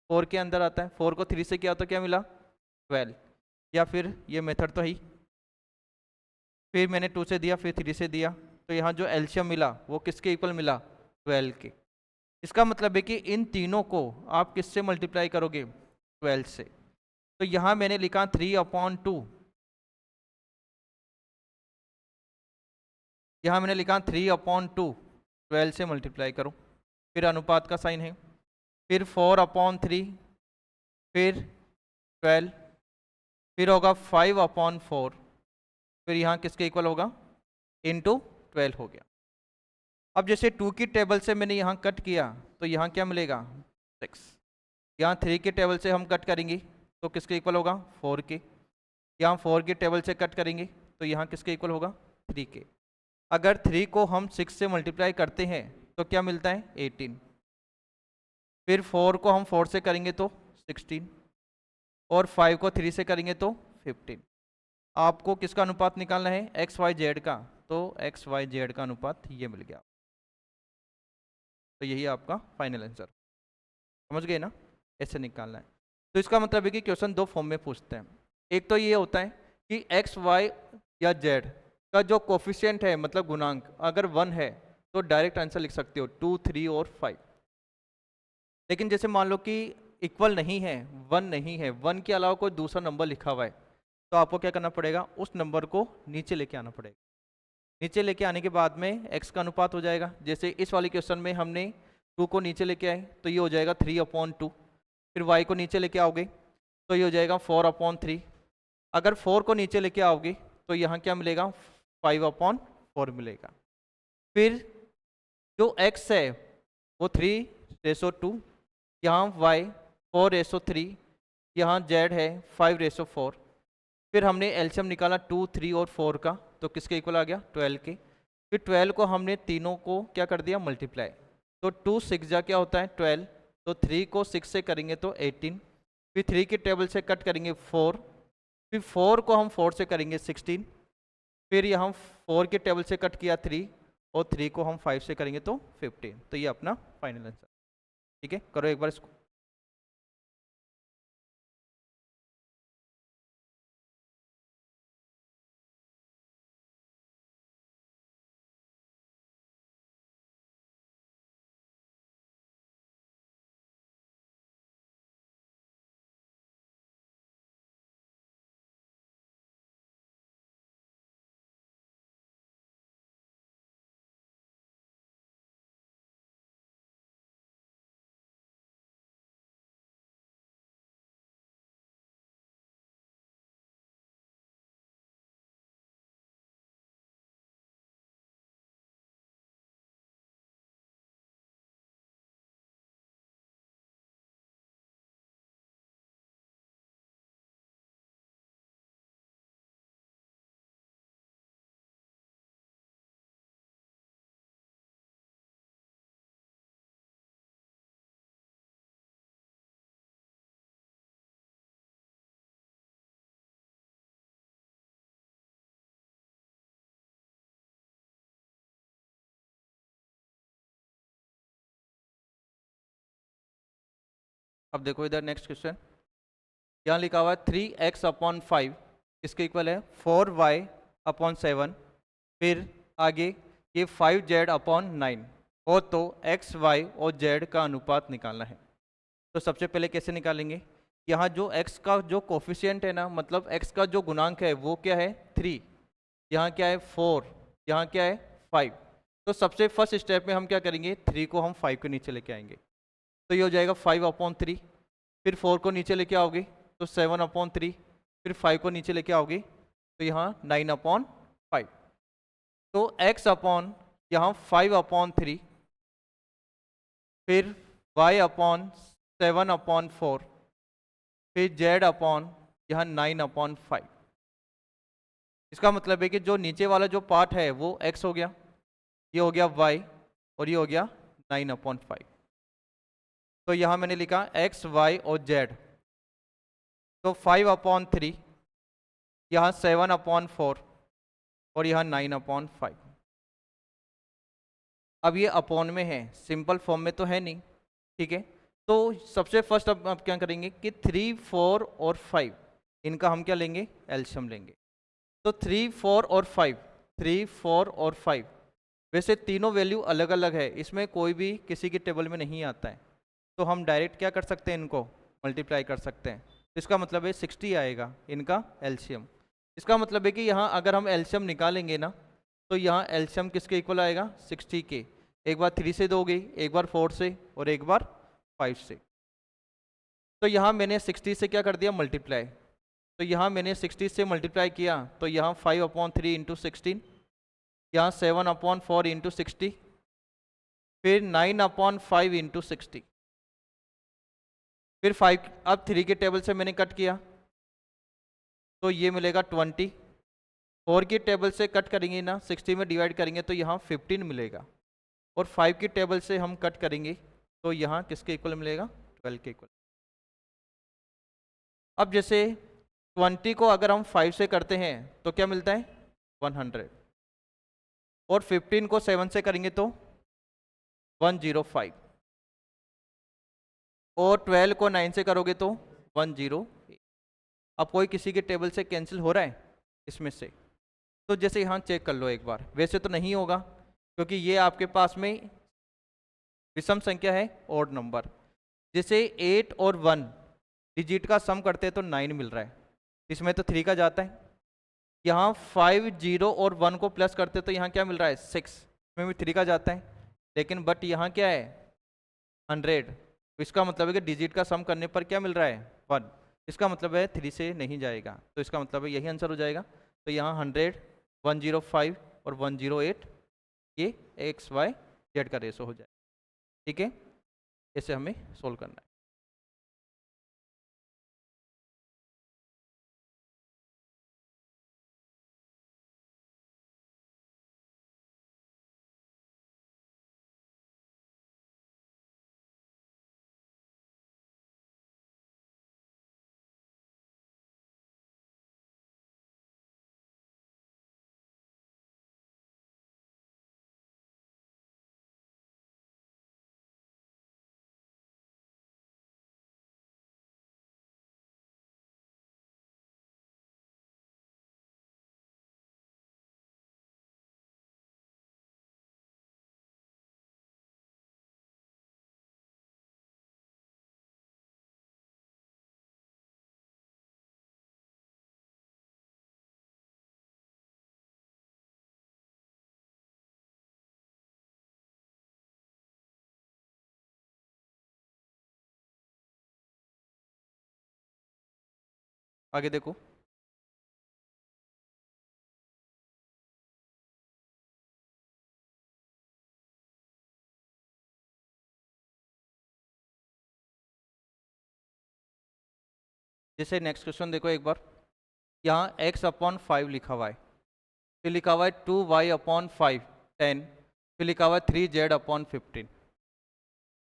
4 के अंदर आता है, 4 को 3 से किया तो क्या मिला 12, या फिर ये मेथड तो ही, फिर मैंने 2 से दिया फिर 3 से दिया, तो यहाँ जो एलसीएम मिला वो किसके इक्वल मिला 12 के। इसका मतलब है कि इन तीनों को आप किससे मल्टीप्लाई करोगे 12 से। तो यहाँ मैंने लिखा 3/2, यहाँ मैंने लिखा 3/2, 12 से मल्टीप्लाई करो, फिर अनुपात का साइन है, फिर 4/3, फिर 12, फिर होगा 5/4, फिर यहाँ किसके इक्वल होगा इंटू 12 हो गया। अब जैसे 2 की टेबल से मैंने यहाँ कट किया तो यहाँ क्या मिलेगा 6, यहाँ 3 के टेबल से हम कट करेंगे तो किसके इक्वल होगा 4 के, यहाँ 4 के टेबल से कट करेंगे तो यहाँ किसके इक्वल होगा 3 के। अगर 3 को हम 6 से मल्टीप्लाई करते हैं तो क्या मिलता है 18, फिर 4 को हम 4 से करेंगे तो 16, और 5 को 3 से करेंगे तो 15। आपको किसका अनुपात निकालना है एक्स वाई जेड का, तो एक्स वाई जेड का अनुपात ये मिल गया। तो यही आपका फाइनल आंसर, समझ गए ना, ऐसे निकालना है। तो इसका मतलब है कि क्वेश्चन दो फॉर्म में पूछते हैं, एक तो ये होता है कि एक्स वाई या जेड का जो कोफिशिएंट है मतलब गुणांक अगर 1 है तो डायरेक्ट आंसर लिख सकते हो 2, 3 और 5। लेकिन जैसे मान लो कि इक्वल नहीं है, 1 नहीं है, 1 के अलावा कोई दूसरा नंबर लिखा हुआ है, तो आपको क्या करना पड़ेगा उस नंबर को नीचे लेके आना पड़ेगा। नीचे लेके आने के बाद में x का अनुपात हो जाएगा, जैसे इस वाले क्वेश्चन में हमने 2 को नीचे लेके आए तो ये हो जाएगा 3/2, फिर y को नीचे लेके आओगे तो ये हो जाएगा 4/3, अगर 4 को नीचे लेके आओगे तो यहाँ क्या मिलेगा 5/4 मिलेगा। फिर जो x है वो 3/2, यहाँ y 4/3, यहाँ z है 5/4। फिर हमने एलसीएम निकाला 2, 3 और 4 का, तो किसके इक्वल आ गया 12 के। फिर 12 को हमने तीनों को क्या कर दिया मल्टीप्लाई, तो 2 6 जा क्या होता है 12, तो 3 को 6 से करेंगे तो 18, फिर 3 के टेबल से कट करेंगे 4, फिर 4 को हम 4 से करेंगे 16, फिर यहाँ 4 के टेबल से कट किया 3, और 3 को हम 5 से करेंगे तो 15। तो ये अपना फाइनल आंसर। ठीक है, करो एक बार इसको। अब देखो इधर नेक्स्ट क्वेश्चन, यहाँ लिखा हुआ है 3x/5 इसके इक्वल है 4y/7। फिर आगे ये 5z/9 हो तो x, y और z का अनुपात निकालना है। तो सबसे पहले कैसे निकालेंगे, यहाँ जो x का जो कोफिशिएंट है ना, मतलब x का जो गुणांक है वो क्या है 3, यहाँ क्या है 4, यहाँ क्या है 5। तो सबसे फर्स्ट स्टेप में हम क्या करेंगे, 3 को हम 5 के नीचे लेके आएंगे, तो ये हो जाएगा 5/3। फिर 4 को नीचे लेके आओगे तो 7/3। फिर 5 को नीचे लेके आओगे तो यहाँ 9/5। तो x अपॉन यहाँ 5/3, फिर y/7/4, फिर z अपॉन यहाँ 9/5। इसका मतलब है कि जो नीचे वाला जो पार्ट है वो x हो गया, ये हो गया y, और ये हो गया 9/5। तो यहाँ मैंने लिखा x, y और z। तो 5/3, यहाँ 7/4 और यहाँ 9/5। अब ये अपॉन में है, सिंपल फॉर्म में तो है नहीं। ठीक है, तो सबसे फर्स्ट अब आप क्या करेंगे कि 3, 4 और 5 इनका हम क्या लेंगे, एलसीएम लेंगे। तो 3, 4 और 5, 3, 4 और 5, वैसे तीनों वैल्यू अलग अलग है, इसमें कोई भी किसी की टेबल में नहीं आता है, तो हम डायरेक्ट क्या कर सकते हैं, इनको मल्टीप्लाई कर सकते हैं। इसका मतलब है 60 आएगा इनका एलसीएम। इसका मतलब है कि यहाँ अगर हम एलसीएम निकालेंगे ना, तो यहाँ एलसीएम किसके इक्वल आएगा, 60 के। एक बार 3 से दोगे, एक बार 4 से, और एक बार 5 से। तो यहाँ मैंने 60 से क्या कर दिया, मल्टीप्लाई। तो यहाँ मैंने 60 से मल्टीप्लाई किया, तो यहाँ 5/3 इंटू 16, यहाँ 7/4 इंटू 60, फिर 9/5 इंटू 60, फिर 5। अब 3 के टेबल से मैंने कट किया तो ये मिलेगा 20। 4 की टेबल से कट करेंगे ना, 60 में डिवाइड करेंगे तो यहाँ 15 मिलेगा। और 5 की टेबल से हम कट करेंगे तो यहाँ किसके इक्वल मिलेगा, 12 के इक्वल। अब जैसे 20 को अगर हम 5 से करते हैं तो क्या मिलता है, 100। और 15 को 7 से करेंगे तो 105। और 12 को 9 से करोगे तो 108। अब कोई किसी के टेबल से कैंसिल हो रहा है इसमें से, तो जैसे यहाँ चेक कर लो एक बार, वैसे तो नहीं होगा क्योंकि ये आपके पास में विषम संख्या है, ओड नंबर। जैसे 8 और 1 डिजिट का सम करते हैं तो 9 मिल रहा है, इसमें तो 3 का जाता है। यहाँ 5, 0 और 1 को प्लस करते तो यहाँ क्या मिल रहा है, 6, इसमें भी 3 का जाता है। लेकिन बट यहाँ क्या है, 100। तो इसका मतलब है कि डिजिट का सम करने पर क्या मिल रहा है, 1। इसका मतलब है 3 से नहीं जाएगा, तो इसका मतलब है यही आंसर हो जाएगा। तो यहाँ 100, 105 और 108 ये एक्स वाई जेड का रेशो हो जाए। ठीक है, इसे हमें सोल्व करना है। आगे देखो। जैसे नेक्स्ट क्वेश्चन देखो एक बार, यहाँ x/5 लिखा हुआ है, फिर लिखा हुआ है 2y/5 10, फिर लिखा हुआ है 3z/15।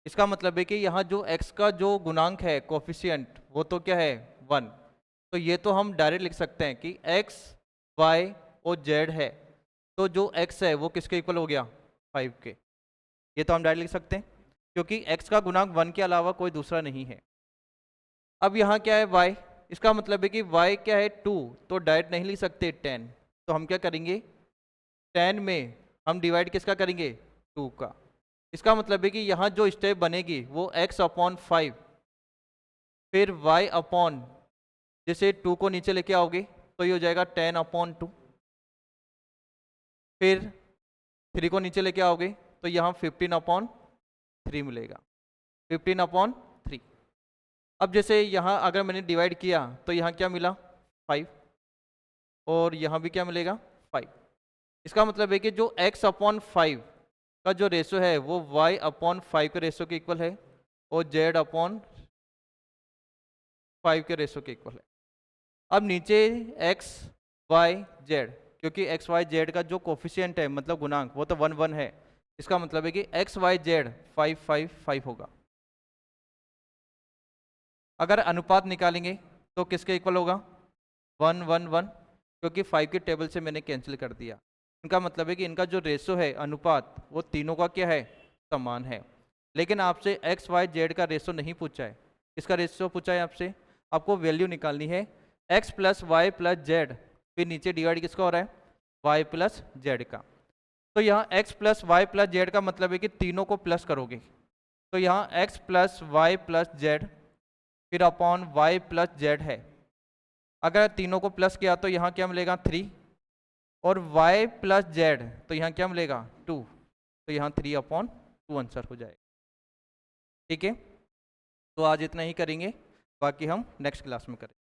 इसका मतलब है कि यहाँ जो x का जो गुणांक है कोफिशिएंट वो तो क्या है 1। तो ये तो हम डायरेक्ट लिख सकते हैं कि x y और z है, तो जो x है वो किसके इक्वल हो गया 5 के। ये तो हम डायरेक्ट लिख सकते हैं क्योंकि x का गुणांक 1 के अलावा कोई दूसरा नहीं है। अब यहाँ क्या है y, इसका मतलब है कि y क्या है 2, तो डायरेक्ट नहीं लिख सकते 10। तो हम क्या करेंगे 10 में हम डिवाइड किसका करेंगे 2 का। इसका मतलब है कि यहाँ जो स्टेप बनेगी वो x/5 फिर y/, जैसे 2 को नीचे लेके आओगे तो ये हो जाएगा 10/2, फिर 3 को नीचे लेके आओगे तो यहाँ 15/3 मिलेगा, 15/3। अब जैसे यहाँ अगर मैंने डिवाइड किया तो यहाँ क्या मिला 5, और यहाँ भी क्या मिलेगा 5। इसका मतलब है कि जो x/5 का जो रेशो है वो y/5 के रेशो के इक्वल है और z/5 के रेशो के इक्वल है। अब नीचे x y z, क्योंकि x y z का जो कोफिशिएंट है मतलब गुणांक वो तो 1 1 है, इसका मतलब है कि x y z 5 5 5 होगा। अगर अनुपात निकालेंगे तो किसके इक्वल होगा 1 1 1, क्योंकि 5 की टेबल से मैंने कैंसिल कर दिया। इनका मतलब है कि इनका जो रेशो है अनुपात वो तीनों का क्या है समान है। लेकिन आपसे एक्स वाई जेड का रेशो नहीं पूछा है, इसका रेशो पूछा है आपसे, आपको वैल्यू निकालनी है x plus y plus z, फिर नीचे डिवाइड किसका हो रहा है y प्लस जेड का। तो यहाँ x plus y plus z का मतलब है कि तीनों को प्लस करोगे, तो यहाँ x plus y plus z फिर अपॉन y प्लस जेड है। अगर तीनों को प्लस किया तो यहाँ क्या मिलेगा 3, और y प्लस जेड तो यहाँ क्या मिलेगा 2, तो यहाँ 3/2 आंसर हो जाएगा। ठीक है, तो आज इतना ही करेंगे, बाकी हम नेक्स्ट क्लास में करेंगे।